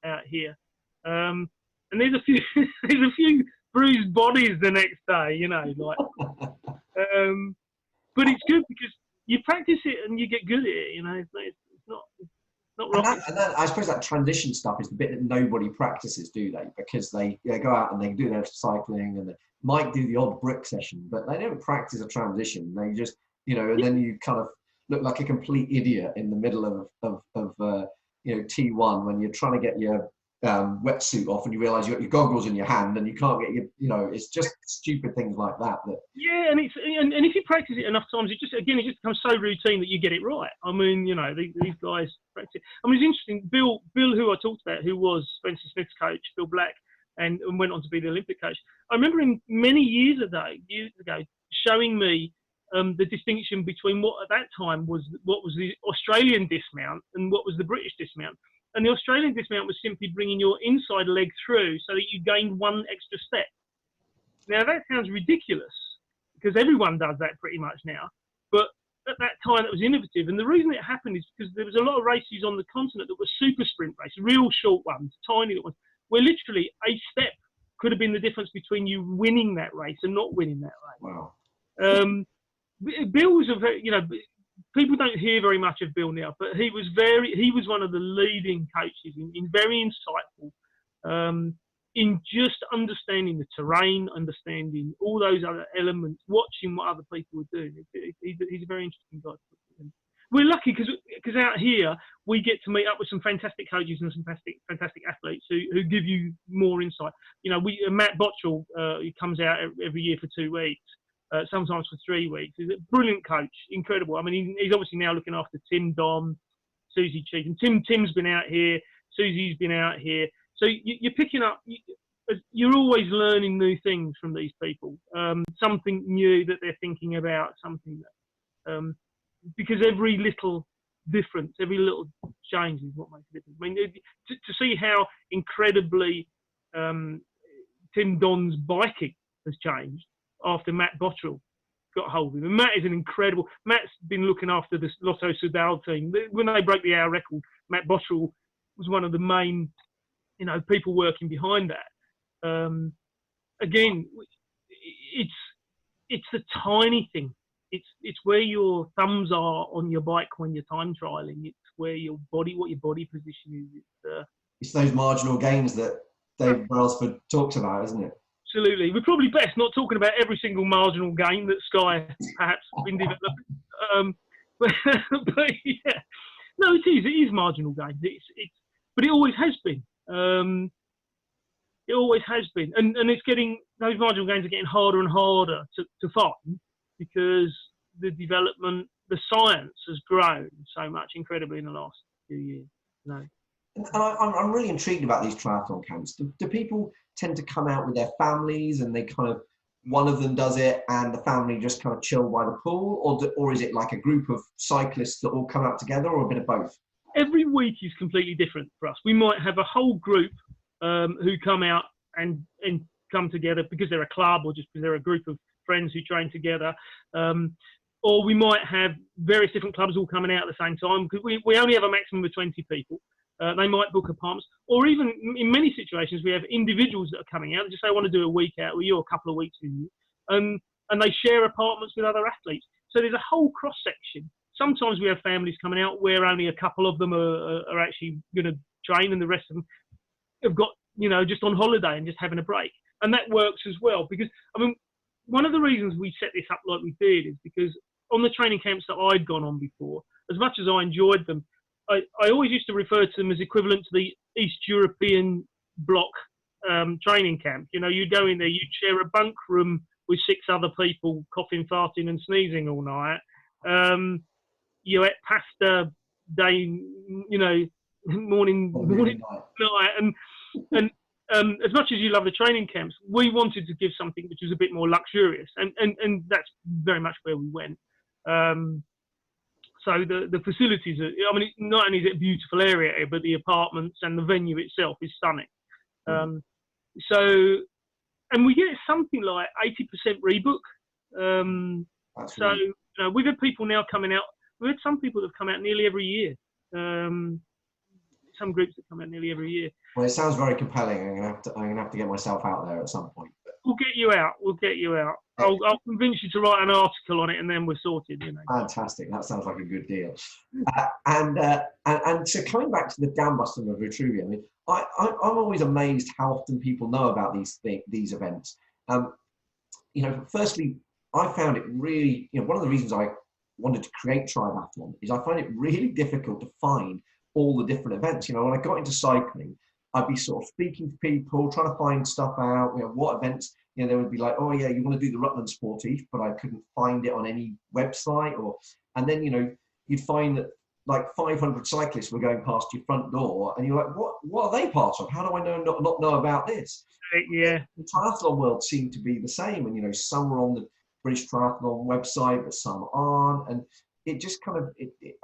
out here. And there's a few bruised bodies the next day, but it's good because you practice it and you get good at it, it's not rocket. And I suppose that transition stuff is the bit that nobody practices, do they? Because they go out and they do their cycling and they might do the odd brick session, but they don't practice a transition. They just, and then you kind of look like a complete idiot in the middle of T1 when you're trying to get your wetsuit off and you realise you got your goggles in your hand and you can't get it's just stupid things like that. Yeah, and if you practice it enough times, it just becomes so routine that you get it right. These guys practice. It's interesting. Bill, who I talked about, who was Spencer Smith's coach, Bill Black. and went on to be the Olympic coach. I remember him many years ago showing me the distinction between what at that time was the Australian dismount and what was the British dismount. And the Australian dismount was simply bringing your inside leg through so that you gained one extra step. Now that sounds ridiculous because everyone does that pretty much now, but at that time it was innovative. And the reason it happened is because there was a lot of races on the continent that were super sprint races, real short ones, tiny little ones, where literally a step could have been the difference between you winning that race and not winning that race. Wow. Bill was people don't hear very much of Bill now, but he was one of the leading coaches in very insightful, in just understanding the terrain, understanding all those other elements, watching what other people were doing. He's a very interesting guy. We're lucky because out here we get to meet up with some fantastic coaches and some fantastic athletes who give you more insight. Matt Bottrell, he comes out every year for 2 weeks. Sometimes for 3 weeks. He's a brilliant coach, incredible. I mean, he's obviously now looking after Tim Dom, Susie Cheek, and Tim's been out here, Susie's been out here. So you're picking up, you're always learning new things from these people, something new that they're thinking about, something that, because every little difference, every little change is what makes a difference. I mean, to see how incredibly Tim Don's biking has changed after Matt Bottrell got hold of him. And Matt is Matt's been looking after the Lotto Soudal team. When they broke the hour record, Matt Bottrell was one of the main, people working behind that. Again, it's the tiny thing. It's where your thumbs are on your bike when you're time trialing. It's where what your body position is. It's those marginal gains that Dave Brailsford talks about, isn't it? Absolutely. We're probably best not talking about every single marginal gain that Sky perhaps been developing. But yeah, no, it is marginal gain. But it always has been. It always has been, and it's those marginal gains are getting harder and harder to find because the development, the science has grown so much incredibly in the last few years. And I'm really intrigued about these triathlon camps. Do people tend to come out with their families and they kind of, one of them does it and the family just kind of chill by the pool? Or is it like a group of cyclists that all come out together, or a bit of both? Every week is completely different for us. We might have a whole group who come out and come together because they're a club or just because they're a group of friends who train together. Or we might have various different clubs all coming out at the same time because we only have a maximum of 20 people. They might book apartments, or even in many situations we have individuals that are coming out and just say, I want to do a week out with you or a couple of weeks with you, and they share apartments with other athletes. So there's a whole cross section. Sometimes we have families coming out where only a couple of them are actually going to train, and the rest of them have got just on holiday and just having a break, and that works as well. Because one of the reasons we set this up like we did is because on the training camps that I'd gone on before, as much as I enjoyed them, I always used to refer to them as equivalent to the East European block training camp. You go in there, you share a bunk room with 6 other people coughing, farting and sneezing all night. You ate pasta day, morning, night. And as much as you love the training camps, we wanted to give something which was a bit more luxurious. And that's very much where we went. So the facilities are, not only is it a beautiful area, but the apartments and the venue itself is stunning. And we get something like 80% rebook. We've had people now coming out. We've had some people that have come out nearly every year. Some groups that come out nearly every year. Well, it sounds very compelling. I'm gonna have to get myself out there at some point. We'll get you out. I'll convince you to write an article on it, and then we're sorted. Fantastic. That sounds like a good deal. And so coming back to the Dambuster and the Vitrivian, I'm always amazed how often people know about these events. Firstly, I found it really, one of the reasons I wanted to create TRIBEathlon is I find it really difficult to find all the different events. When I got into cycling, I'd be sort of speaking to people, trying to find stuff out, what events, they would be like, oh yeah, you want to do the Rutland Sportive, but I couldn't find it on any website, and then, you'd find that like 500 cyclists were going past your front door, and you're like, what are they part of? How do I not know about this? Yeah. The triathlon world seemed to be the same, and some are on the British Triathlon website, but some aren't, and it just kind of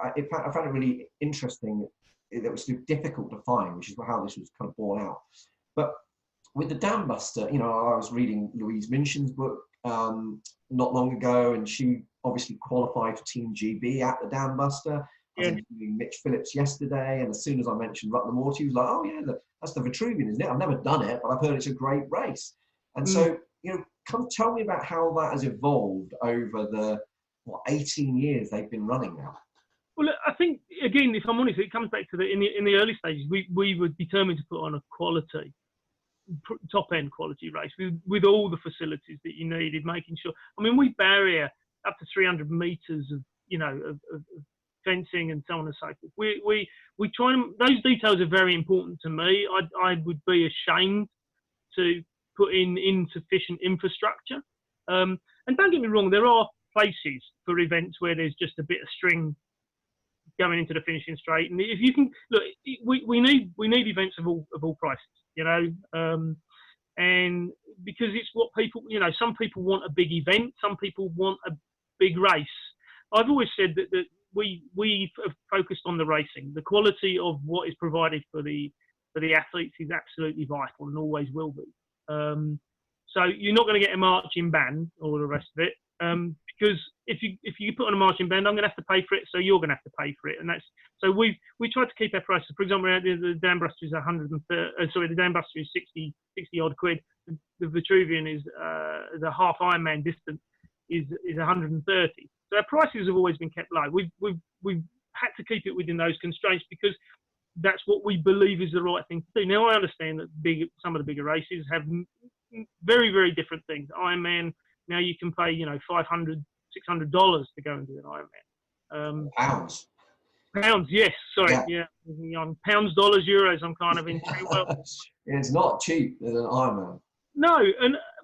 I found it really interesting. It was difficult to find, which is how this was kind of borne out. But with the Dambuster, I was reading Louise Minchin's book not long ago, and she obviously qualified for Team GB at the Dambuster. I was interviewing Mitch Phillips yesterday, and as soon as I mentioned Rutland, he was like, "Oh yeah, that's the Vitrivian, isn't it? I've never done it, but I've heard it's a great race." And so, come tell me about how that has evolved over the 18 years they've been running now. Well, I think again, if I'm honest, it comes back to in the early stages, we were determined to put on a quality, top end quality race with all the facilities that you needed, making sure. I mean, we barrier up to 300 meters of fencing and so on and so forth. We try and those details are very important to me. I would be ashamed to put in insufficient infrastructure. And don't get me wrong, there are places for events where there's just a bit of string going into the finishing straight. And if you can look, we need events of all prices, and because it's what people, some people want a big event, some people want a big race. I've always said that we have focused on the racing. The quality of what is provided for the athletes is absolutely vital and always will be. So you're not going to get a marching band or the rest of it, because if you put on a marching band, I'm going to have to pay for it, so you're going to have to pay for it, and that's so we tried to keep our prices. For example, the Dambuster is the Dambuster is 60 odd quid. The Vitrivian is the half Ironman distance is 130. So our prices have always been kept low. We've had to keep it within those constraints because that's what we believe is the right thing to do. Now I understand that some of the bigger races have very, very different things. Ironman, now you can pay $500, $600 to go and do an Ironman. Pounds. Pounds, yes. Sorry, yeah. Pounds, dollars, euros. I'm kind of in. It's not cheap as an Ironman. No,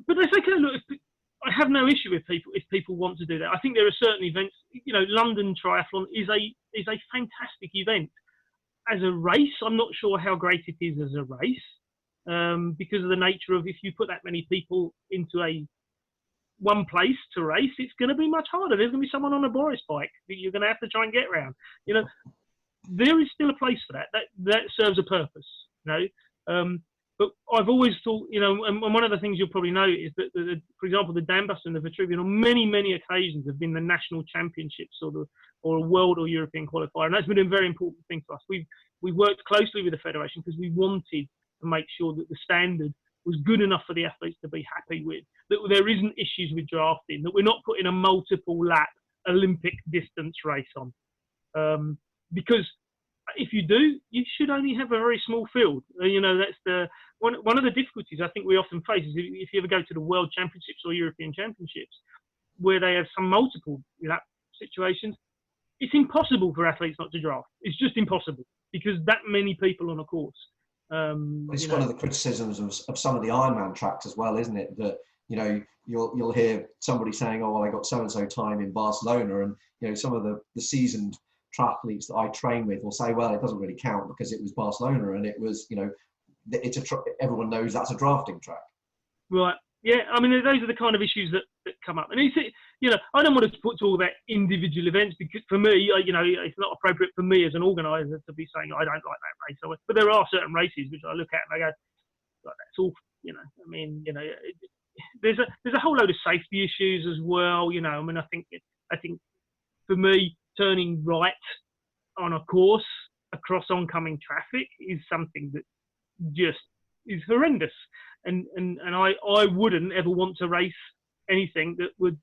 but that's okay. Look, I have no issue with people if people want to do that. I think there are certain events. London Triathlon is a fantastic event. As a race, I'm not sure how great it is as a race, because of the nature of if you put that many people into one place to race, it's going to be much harder. There's going to be someone on a Boris bike that you're going to have to try and get around. There is still a place for that. That serves a purpose. But I've always thought, and one of the things you'll probably know is that, for example, the Dambuster and the Vitrivian on many, many occasions have been the national championships or a world or European qualifier. And that's been a very important thing to us. We worked closely with the Federation because we wanted to make sure that the standard was good enough for the athletes to be happy with, that there isn't issues with drafting, that we're not putting a multiple lap Olympic distance race on. Because if you do, you should only have a very small field. That's one of the difficulties I think we often face is if you ever go to the World Championships or European Championships, where they have some multiple lap situations, it's impossible for athletes not to draft. It's just impossible because that many people on a course. It's one of the criticisms of some of the Ironman tracks as well, isn't it? That you'll hear somebody saying, "Oh, well, I got so and so time in Barcelona," and some of the seasoned triathletes that I train with will say, "Well, it doesn't really count because it was Barcelona and it was everyone knows that's a drafting track." Right. Yeah. I mean, those are the kind of issues that come up, and I don't want to put to all about individual events because for me, it's not appropriate for me as an organiser to be saying I don't like that race. But there are certain races which I look at and I go, that's awful. There's a whole load of safety issues as well. I think for me, turning right on a course across oncoming traffic is something that just is horrendous, and I wouldn't ever want to race anything that would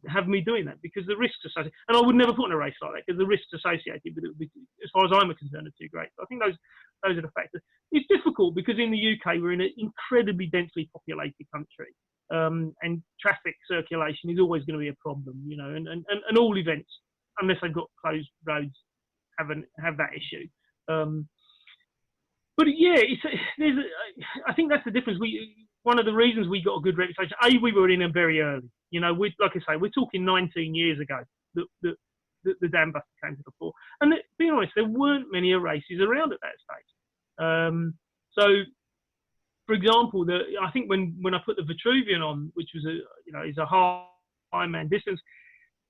have me doing that because the risks associated, and I would never put in a race like that because the risks associated with it would be, as far as I'm concerned, are too great. I think those are the factors. It's difficult because in the UK we're in an incredibly densely populated country, and traffic circulation is always going to be a problem, and all events, unless they've got closed roads, have that issue. But yeah, I think that's the difference. One of the reasons we got a good reputation, we were in a very early. Like I say, we're talking 19 years ago that the Dambuster came to the fore. And being honest, there weren't many races around at that stage. So, for example, I think when I put the Vitrivian on, which was is a half Ironman distance,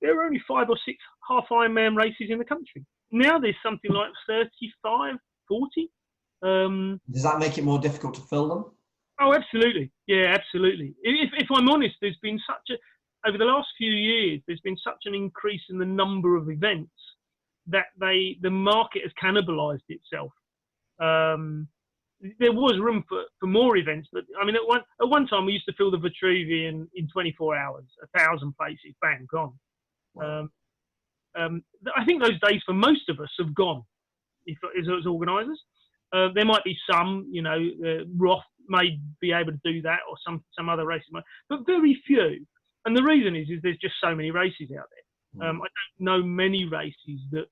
there were only 5 or 6 half Ironman races in the country. Now there's something like 35, 40. Does that make it more difficult to fill them? Oh, absolutely. Yeah, absolutely. If I'm honest, there's been over the last few years, there's been such an increase in the number of events that the market has cannibalized itself. There was room for more events, but I mean, at one time we used to fill the Vitrivian in 24 hours, 1,000 places, bang, gone. Wow. I think those days for most of us have gone, as organisers. There might be some, Roth may be able to do that, or some other races might, but very few. And the reason is there's just so many races out there. I don't know many races that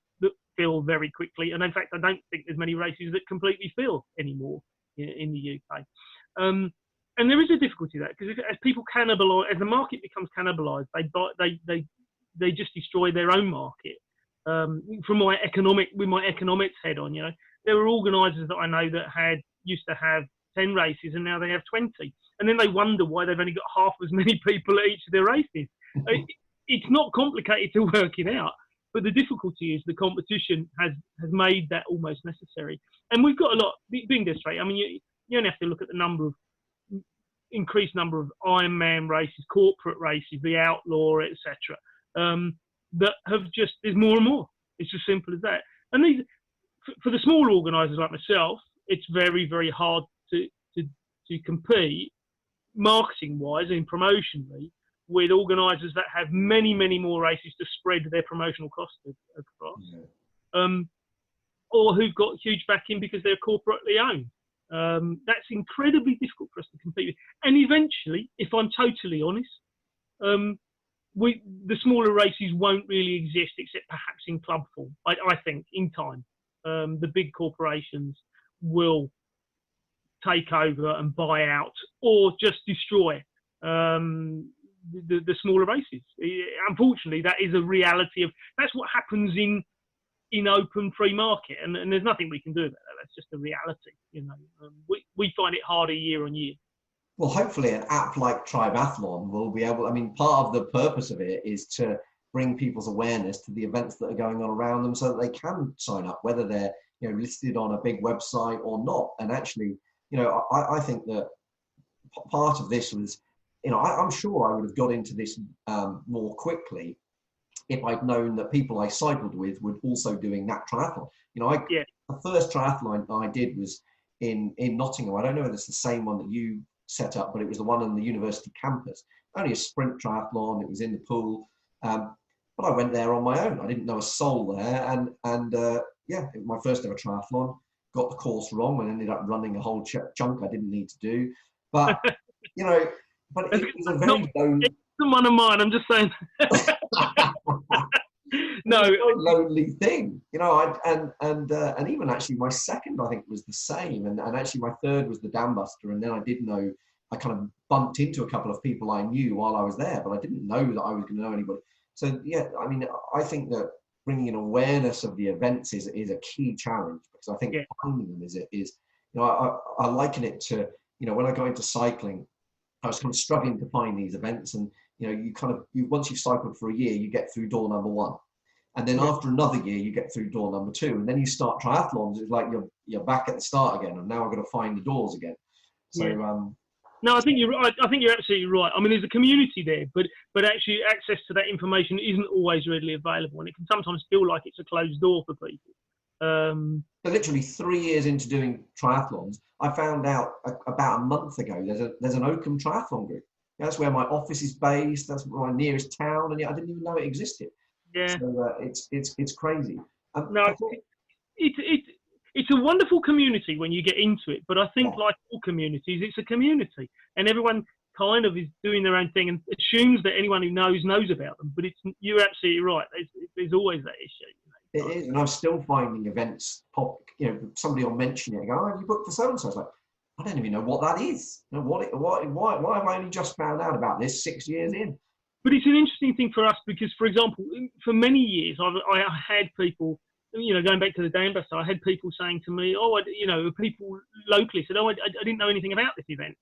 fill very quickly, and in fact, I don't think there's many races that completely fill anymore in the UK. And there is a difficulty there because as people cannibalise, as the market becomes cannibalised, they just destroy their own market. With my economics head on, there were organisers that I know that used to have 10 races and now they have 20, and then they wonder why they've only got half as many people at each of their races. It's not complicated to work it out, but the difficulty is the competition has made that almost necessary. And we've got a lot being this rate. I mean, you only have to look at the increased number of Ironman races, corporate races, the Outlaw, etc. That have there's more and more. It's as simple as that. And for the smaller organisers like myself, it's very, very hard to compete marketing-wise and promotionally with organisers that have many, many more races to spread their promotional costs across, or who've got huge backing because they're corporately owned. That's incredibly difficult for us to compete with. And eventually, if I'm totally honest, the smaller races won't really exist except perhaps in club form, I think, in time. The big corporations will take over and buy out or just destroy the smaller races. Unfortunately, that is a reality that's what happens in open free market, and there's nothing we can do about that. That's just a reality. We find it harder year on year. Well, hopefully an app like TRIBEathlon will be able, part of the purpose of it is to bring people's awareness to the events that are going on around them so that they can sign up, whether they're listed on a big website or not. And actually, I think that part of this was, I'm sure I would have got into this more quickly if I'd known that people I cycled with were also doing that triathlon. The first triathlon I did was in Nottingham. I don't know if it's the same one that you set up, but it was the one on the university campus. Only a sprint triathlon. It was in the pool. But I went there on my own. I didn't know a soul there. And it was my first ever triathlon. Got the course wrong and ended up running a whole chunk I didn't need to do. But, but it was a very lonely... It's one of mine, I'm just saying. No. It was a lonely thing, and even actually my second, I think, was the same. And actually my third was the Dambuster. And then I kind of bumped into a couple of people I knew while I was there, but I didn't know that I was going to know anybody. So, I think that bringing an awareness of the events is a key challenge, because I think finding them is I liken it to, when I go into cycling, I was kind of struggling to find these events, and once you've cycled for a year, you get through door number 1, and then after another year, you get through door number 2, and then you start triathlons. It's like you're back at the start again, and now I've got to find the doors again. So no, I think you're right. I think you're absolutely right. I mean, there's a community there, but actually access to that information isn't always readily available, and it can sometimes feel like it's a closed door for people. So literally 3 years into doing triathlons, I found out about a month ago there's an Oakham triathlon group. That's where my office is based. That's my nearest town, and I didn't even know it existed. Yeah. So it's crazy. It's a wonderful community when you get into it, but I think like all communities, it's a community, and everyone kind of is doing their own thing and assumes that anyone who knows about them. But you're absolutely right. There's always that issue. It is, and I'm still finding events pop. Somebody will mention it and go, "Oh, have you booked for so and so?" It's like, I don't even know what that is. Why have I only just found out about this 6 years in? But it's an interesting thing for us because, for example, for many years, I had people, going back to the Dambuster, I had people saying to me, people locally said, I didn't know anything about this event.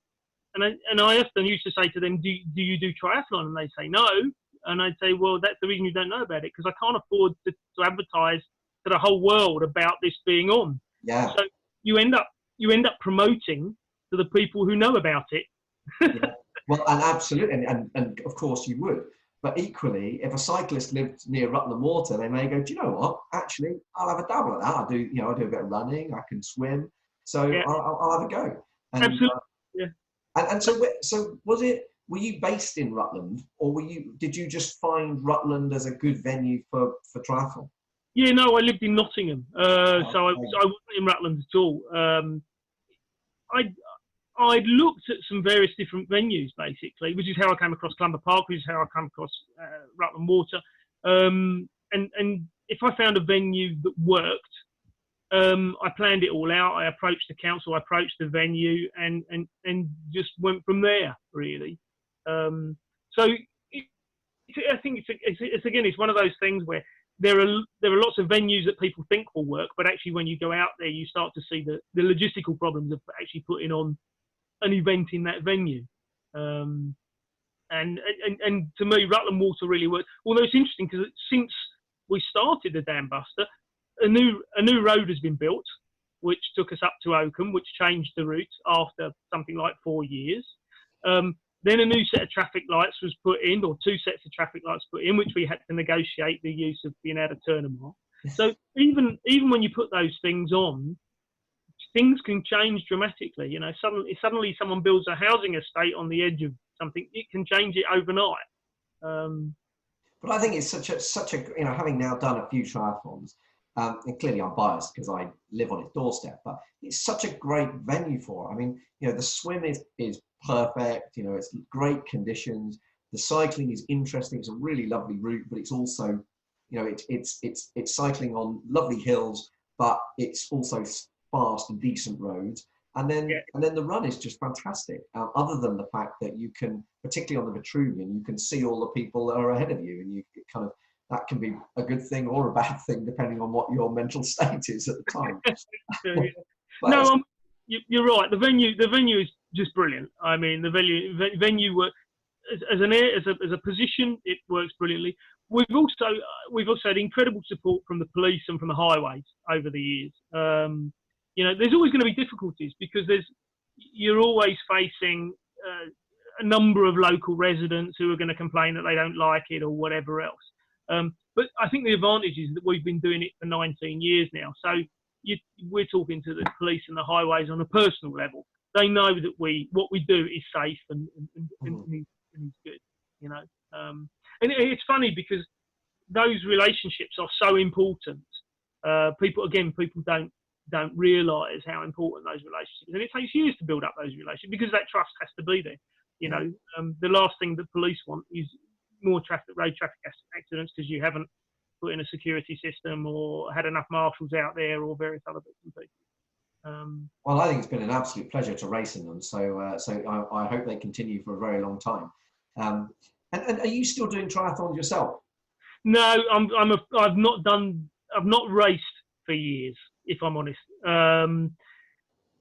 And I often used to say to them, do you do triathlon? And they say, no. And I'd say, well, that's the reason you don't know about it, because I can't afford to advertise to the whole world about this being on. Yeah. So you end up promoting to the people who know about it. Yeah. Well, and absolutely, and of course you would. But equally, if a cyclist lived near Rutland Water, they may go, do you know what? Actually, I'll have a dabble at that. I do a bit of running. I can swim, so Yeah. I'll have a go. And, Absolutely. Yeah. And so was it? Were you based in Rutland, or did you just find Rutland as a good venue for triathlon? Yeah, no, I lived in Nottingham, so I wasn't in Rutland at all. I'd looked at some various different venues, basically, which is how I came across Clumber Park, which is how I came across Rutland Water. And if I found a venue that worked, I planned it all out. I approached the council, I approached the venue, and just went from there, really. So I think it's one of those things where there are lots of venues that people think will work, but actually when you go out there, you start to see the logistical problems of actually putting on an event in that venue. And to me, Rutland Water really works. Although it's interesting because since we started the Dambuster, a new road has been built, which took us up to Oakham, which changed the route after something like 4 years. Then a new set of traffic lights was put in, or 2 sets of traffic lights put in, which we had to negotiate the use of being able to turn them off. So even when you put those things on, things can change dramatically. Suddenly someone builds a housing estate on the edge of something, it can change it overnight. But I think it's such a having now done a few triathlons, and clearly I'm biased because I live on its doorstep, but it's such a great venue for it. I mean, the swim is perfect. It's great conditions. The cycling is interesting. It's a really lovely route, but it's also, it's cycling on lovely hills, but it's also fast and decent roads. And then the run is just fantastic. Other than the fact that you can, particularly on the Vitrivian, you can see all the people that are ahead of you, and you kind of, that can be a good thing or a bad thing depending on what your mental state is at the time. No, you're right. The venue is just brilliant. I mean, the venue work as a position, it works brilliantly. We've also had incredible support from the police and from the highways over the years. There's always going to be difficulties because you're always facing a number of local residents who are going to complain that they don't like it or whatever else. But I think the advantage is that we've been doing it for 19 years now. So we're talking to the police and the highways on a personal level. They know that what we do is safe and is good. And it's funny because those relationships are so important. People don't realise how important those relationships are. And it takes years to build up those relationships because that trust has to be there. The last thing that police want is more road traffic accidents because you haven't put in a security system or had enough marshals out there or various other bits and pieces. Well, I think it's been an absolute pleasure to race in them. So I hope they continue for a very long time. And are you still doing triathlons yourself? No, I've not raced for years, if I'm honest.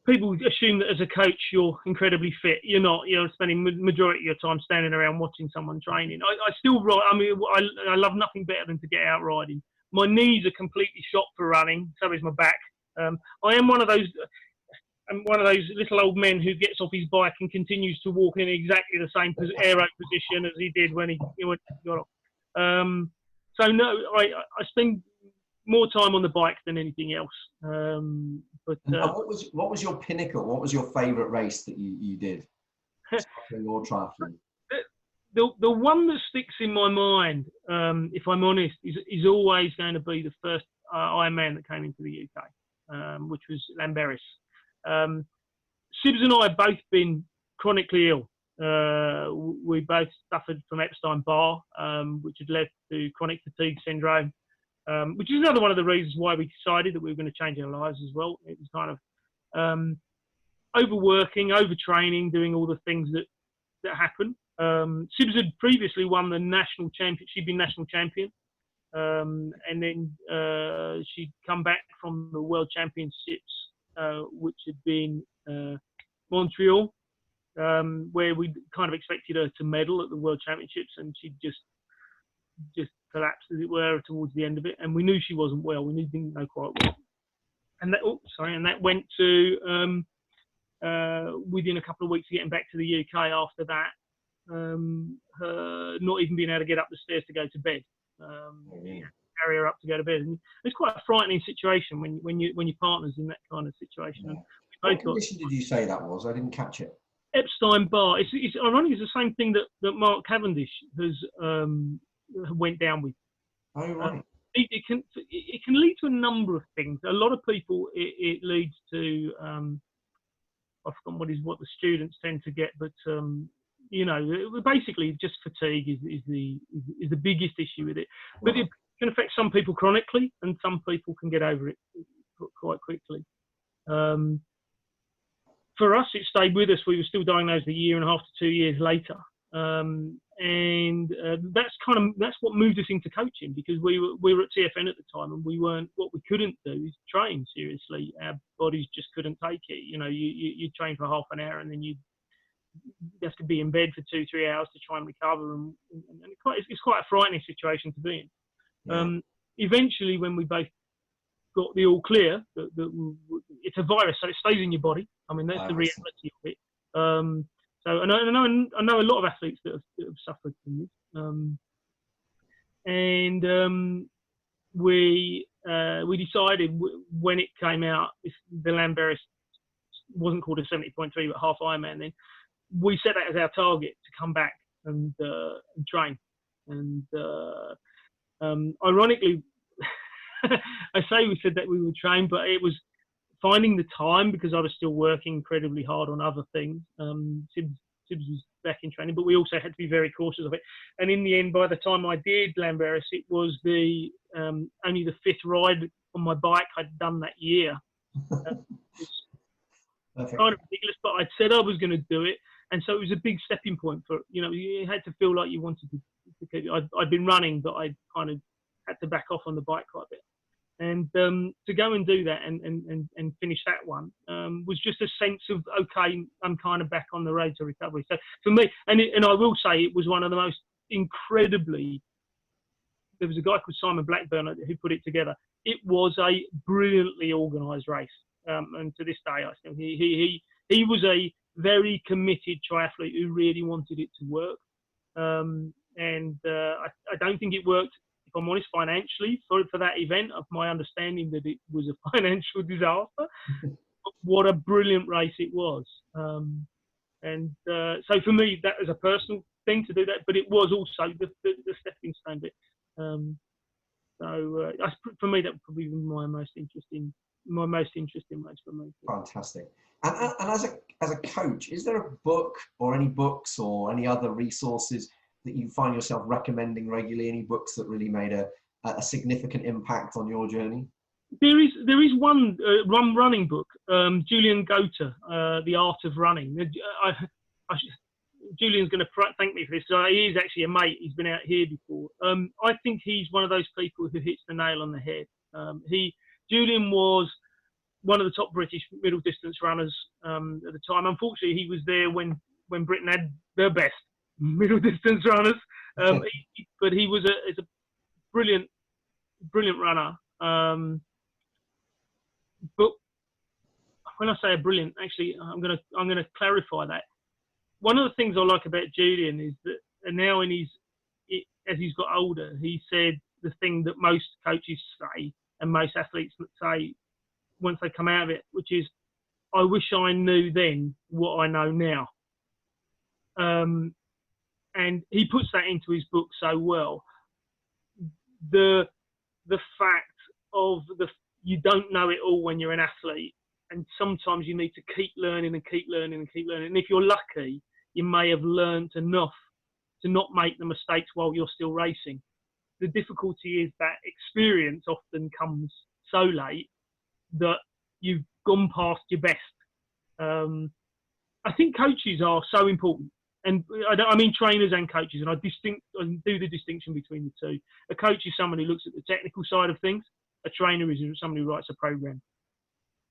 People assume that as a coach you're incredibly fit. You're not. You're spending majority of your time standing around watching someone training. I still ride. I mean, I love nothing better than to get out riding. My knees are completely shot for running. So is my back. I am one of those. I'm one of those little old men who gets off his bike and continues to walk in exactly the same aero position as he did when he got off. So no, I spend more time on the bike than anything else. But what was your pinnacle? What was your favourite race that you did? Cycling or triathlon? The one that sticks in my mind, if I'm honest, is always going to be the first Ironman that came into the UK, which was Llanberis. Sibs and I have both been chronically ill. We both suffered from Epstein-Barr, which had led to chronic fatigue syndrome. Which is another one of the reasons why we decided that we were going to change our lives as well. It was kind of overworking, overtraining, doing all the things that happen. Sibs had previously won the national champion. She'd been national champion. And then she'd come back from the World Championships, which had been Montreal, where we kind of expected her to medal at the World Championships, and she just collapsed, as it were, towards the end of it. And we knew she wasn't well. We didn't know quite well. And that went to within a couple of weeks of getting back to the UK. After that, her not even being able to get up the stairs to go to bed. Carry her up to go to bed. And it's quite a frightening situation when your partner's in that kind of situation. Yeah. What condition did you say that was? I didn't catch it. Epstein-Barr. It's ironic. It's the same thing that Mark Cavendish has went down with. Oh, right. It can lead to a number of things. A lot of people it leads to I've forgotten what the students tend to get, but basically just fatigue is the biggest issue with it. But it can affect some people chronically, and some people can get over it quite quickly. For us, it stayed with us. We were still diagnosed 1.5 to 2 years later, and that's what moved us into coaching, because we were at TFN at the time, and what we couldn't do is train seriously. Our bodies just couldn't take it. You train for half an hour, and then you have to be in bed for 2-3 hours to try and recover, and it's quite a frightening situation to be in. Yeah. Eventually, when we both got the all clear, that it's a virus, so it stays in your body. I mean, that's the reality of it. So I know a lot of athletes that have suffered from this. We decided when it came out, if the Lamberis wasn't called a 70.3 but half Ironman, then we set that as our target to come back and train. And ironically, I say we said that we would train, but it was finding the time, because I was still working incredibly hard on other things. Sibs was back in training, but we also had to be very cautious of it. And in the end, by the time I did Lamberis, it was only the 5th ride on my bike I'd done that year. It's kind of ridiculous, but I'd said I was going to do it, and so it was a big stepping point for, you had to feel like you wanted to keep it. I'd been running, but I kind of had to back off on the bike quite a bit. And to go and do that and finish that one was just a sense of, okay, I'm kind of back on the road to recovery. So for me, and I will say, it was one of the most incredibly, there was a guy called Simon Blackburn who put it together. It was a brilliantly organised race. And to this day, I still, he was a very committed triathlete who really wanted it to work. I don't think it worked, if I'm honest, financially for that event, of my understanding that it was a financial disaster. But what a brilliant race it was. So for me, that was a personal thing to do that, but it was also the stepping stone bit. For me, that would probably be my most interesting race for me. Fantastic. And as a coach, is there a book or any books or any other resources that you find yourself recommending regularly? Any books that really made a significant impact on your journey? There is one running book, Julian Gota, The Art of Running. Julian's going to thank me for this. He is actually a mate. He's been out here before. I think he's one of those people who hits the nail on the head. Julian was one of the top British middle distance runners at the time. Unfortunately, he was there when Britain had their best middle distance runners. But he was a brilliant runner. But when I say a brilliant, actually, I'm gonna clarify that. One of the things I like about Julian is that now as he's got older, he said the thing that most coaches say and most athletes say once they come out of it, which is, I wish I knew then what I know now. And he puts that into his book so well. The fact of you don't know it all when you're an athlete, and sometimes you need to keep learning and keep learning and keep learning. And if you're lucky, you may have learned enough to not make the mistakes while you're still racing. The difficulty is that experience often comes so late that you've gone past your best. I think coaches are so important. And I mean trainers and coaches, and I do the distinction between the two. A coach is someone who looks at the technical side of things. A trainer is somebody who writes a program.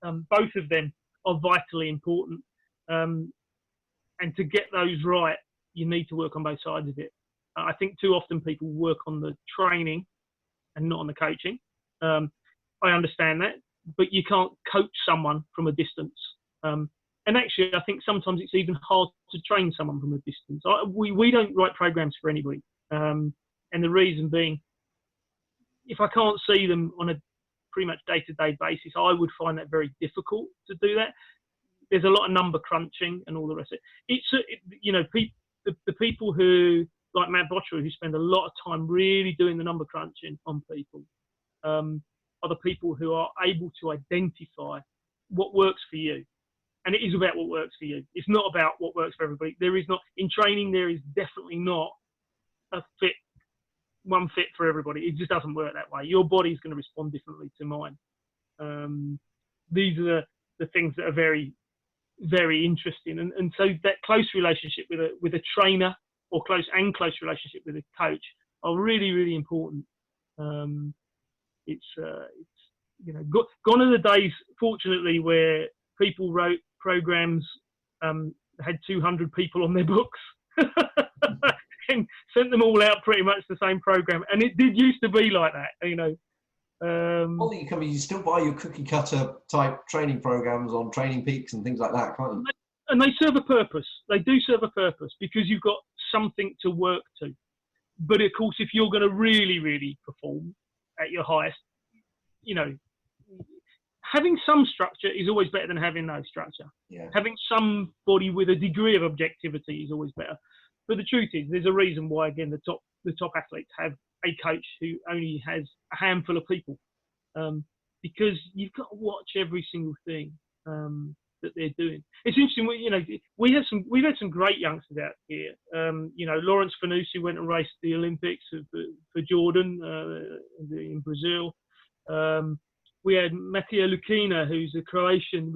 Both of them are vitally important. And to get those right, you need to work on both sides of it. I think too often people work on the training and not on the coaching. I understand that, but you can't coach someone from a distance. And actually, I think sometimes it's even hard to train someone from a distance. We don't write programs for anybody. And the reason being, if I can't see them on a pretty much day-to-day basis, I would find that very difficult to do that. There's a lot of number crunching and all the rest of it. The people who, like Matt Botchery, who spend a lot of time really doing the number crunching on people, are the people who are able to identify what works for you. And it is about what works for you. It's not about what works for everybody. In training, there is definitely not one fit for everybody. It just doesn't work that way. Your body's going to respond differently to mine. These are the things that are very, very interesting. And so that close relationship with a trainer, or close relationship with a coach, are really, really important. Gone are the days, fortunately, where people wrote programs, had 200 people on their books and sent them all out pretty much the same program. And it did used to be like that, you still buy your cookie cutter type training programs on Training Peaks and things like that, can't you? And they serve a purpose. They do serve a purpose because you've got something to work to. But of course, if you're going to really, really perform at your highest, having some structure is always better than having no structure. Yeah. Having somebody with a degree of objectivity is always better. But the truth is, there's a reason why, again, the top athletes have a coach who only has a handful of people, because you've got to watch every single thing that they're doing. It's interesting. We've had some great youngsters out here. Lawrence Fanucci went and raced the Olympics for Jordan in Brazil. We had Matija Lukina, who's a Croatian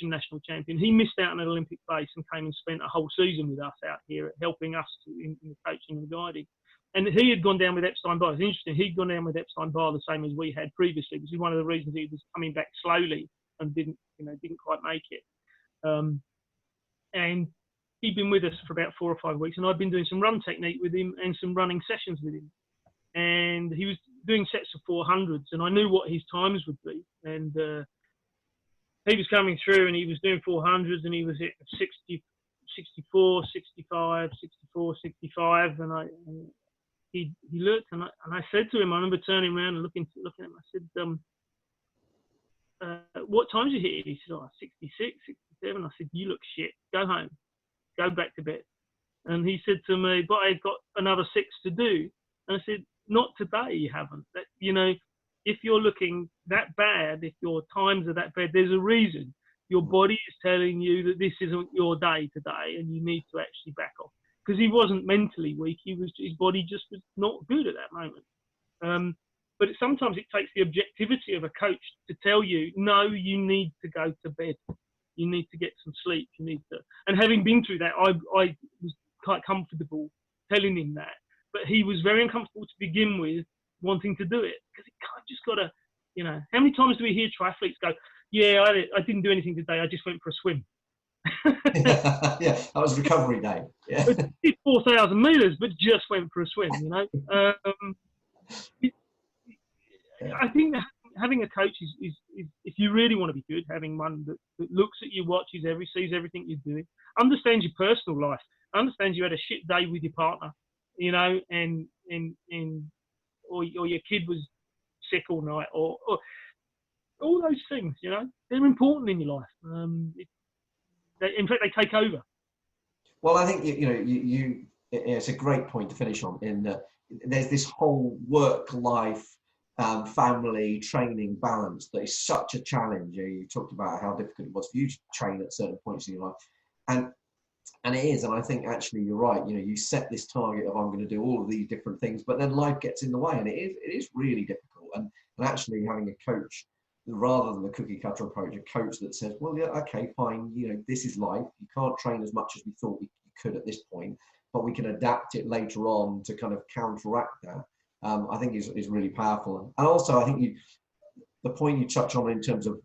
national champion. He missed out on an Olympic base and came and spent a whole season with us out here, helping us in the coaching and guiding. And he had gone down with Epstein-Barr. It's interesting. He'd gone down with Epstein-Barr the same as we had previously, which is one of the reasons he was coming back slowly and didn't quite make it. And he'd been with us for about 4 or 5 weeks, and I'd been doing some run technique with him and some running sessions with him. And he was doing sets of 400s, and I knew what his times would be. And he was coming through, and he was doing 400s, and he was at 60, 64, 65, 64, 65. And he looked, and I said to him, I remember turning around and looking at him. I said, what time did you hit? He said, 66, 67. I said, you look shit. Go home. Go back to bed. And he said to me, but I've got another 6 to do. And I said, not today, you haven't. If you're looking that bad, if your times are that bad, there's a reason. Your body is telling you that this isn't your day today, and you need to actually back off. Because he wasn't mentally weak, his body just was not good at that moment. But sometimes it takes the objectivity of a coach to tell you, no, you need to go to bed. You need to get some sleep. And having been through that, I was quite comfortable telling him that. But he was very uncomfortable to begin with, wanting to do it, because he kind of just got to, how many times do we hear triathletes go, yeah, I didn't do anything today, I just went for a swim. Yeah, that was recovery day. Yeah. But did 4,000 metres, but just went for a swim, I think that having a coach is if you really want to be good, having one that looks at you, watches sees everything you're doing, understands your personal life, understands you had a shit day with your partner, or your kid was sick all night, or all those things, they're important in your life. In fact, they take over. Well, I think it's a great point to finish on. In that there's this whole work-life, family training balance that is such a challenge. You talked about how difficult it was for you to train at certain points in your life, and it is. And I think actually you're right. You set this target of I'm going to do all of these different things, but then life gets in the way, and it is really difficult. And actually having a coach, rather than the cookie cutter approach, a coach that says, well, yeah, okay, fine, this is life. You can't train as much as we thought you could at this point, but we can adapt it later on to kind of counteract that. I think is really powerful. And also, I think the point you touch on in terms of,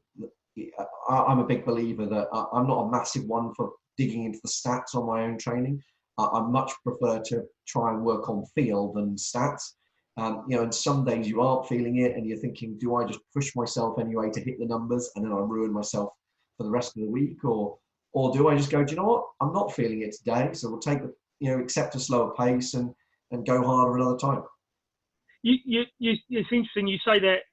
I'm a big believer that I'm not a massive one for digging into the stats on my own training. I much prefer to try and work on feel than stats. And some days you aren't feeling it and you're thinking, do I just push myself anyway to hit the numbers and then I ruin myself for the rest of the week? Or do I just go, do you know what? I'm not feeling it today. So we'll accept a slower pace and go harder another time. It's interesting you say that.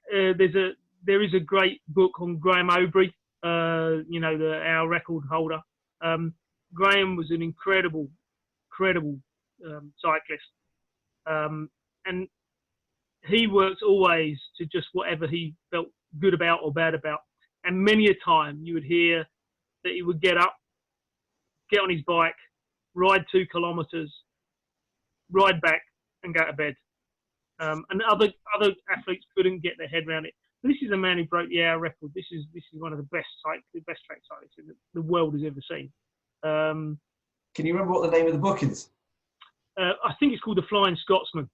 There is a great book on Graham Aubrey, our record holder. Graham was an incredible cyclist. And he worked always to just whatever he felt good about or bad about. And many a time you would hear that he would get up, get on his bike, ride 2 kilometres, ride back and go to bed. And other athletes couldn't get their head around it. This is a man who broke the hour record. This is one of the best track cyclists the world has ever seen. Can you remember what the name of the book is? I think it's called The Flying Scotsman.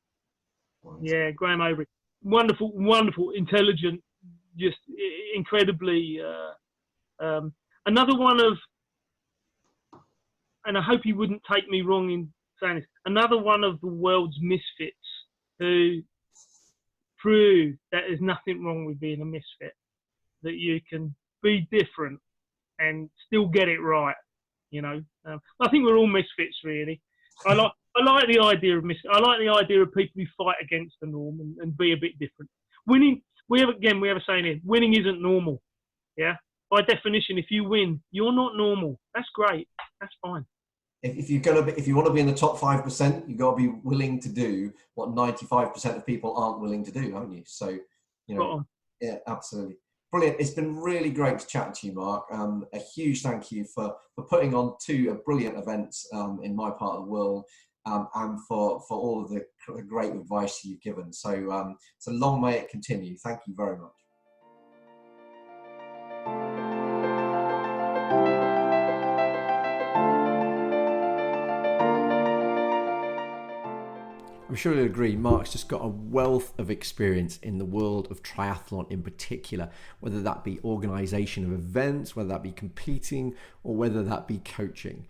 Yeah, Graham Aubrey. Wonderful, intelligent, just incredibly. Another one of, and I hope he wouldn't take me wrong in saying this, another one of the world's misfits who prove that there's nothing wrong with being a misfit, that you can be different and still get it right. I think we're all misfits, really. I like the idea of I like the idea of people who fight against the norm and be a bit different. Winning, we have a saying here: winning isn't normal. Yeah, by definition, if you win, you're not normal. That's great. That's fine. If you want to be in the top 5%, you've got to be willing to do what 95% of people aren't willing to do, haven't you? So, yeah, absolutely. Brilliant. It's been really great to chat to you, Mark. A huge thank you for putting on 2 brilliant events in my part of the world, and for all of the great advice you've given. So long may it continue. Thank you very much. I'm sure you'll agree, Mark's just got a wealth of experience in the world of triathlon in particular, whether that be organisation of events, whether that be competing, or whether that be coaching.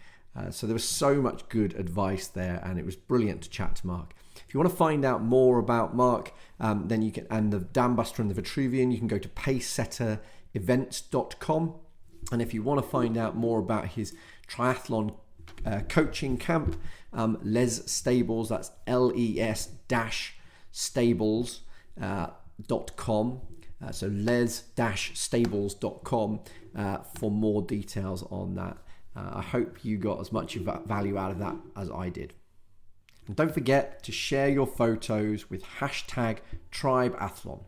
So there was so much good advice there, and it was brilliant to chat to Mark. If you want to find out more about Mark, then you can, and the Dambuster and the Vitrivian, you can go to pacesetterevents.com. And if you want to find out more about his triathlon coaching camp, Les Stables, that's les-stables.com. So les-stables.com for more details on that. I hope you got as much value out of that as I did. And don't forget to share your photos with #TRIBEathlon.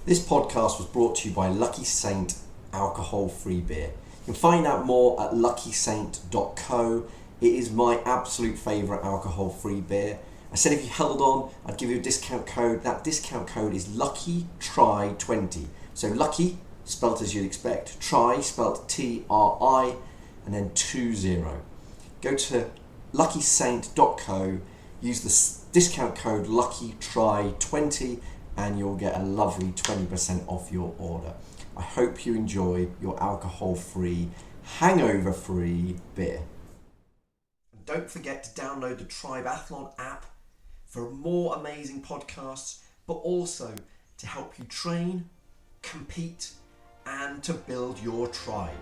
This podcast was brought to you by Lucky Saint alcohol-free beer. You can find out more at luckysaint.co. It is my absolute favourite alcohol-free beer. I said if you held on, I'd give you a discount code. That discount code is LUCKYTRI20. So Lucky, spelt as you'd expect, Try, spelt T-R-I, and then 20. Go to luckysaint.co, use the discount code LUCKYTRI20, and you'll get a lovely 20% off your order. I hope you enjoy your alcohol-free, hangover-free beer. And don't forget to download the TRIBEathlon app for more amazing podcasts, but also to help you train, compete, and to build your tribe.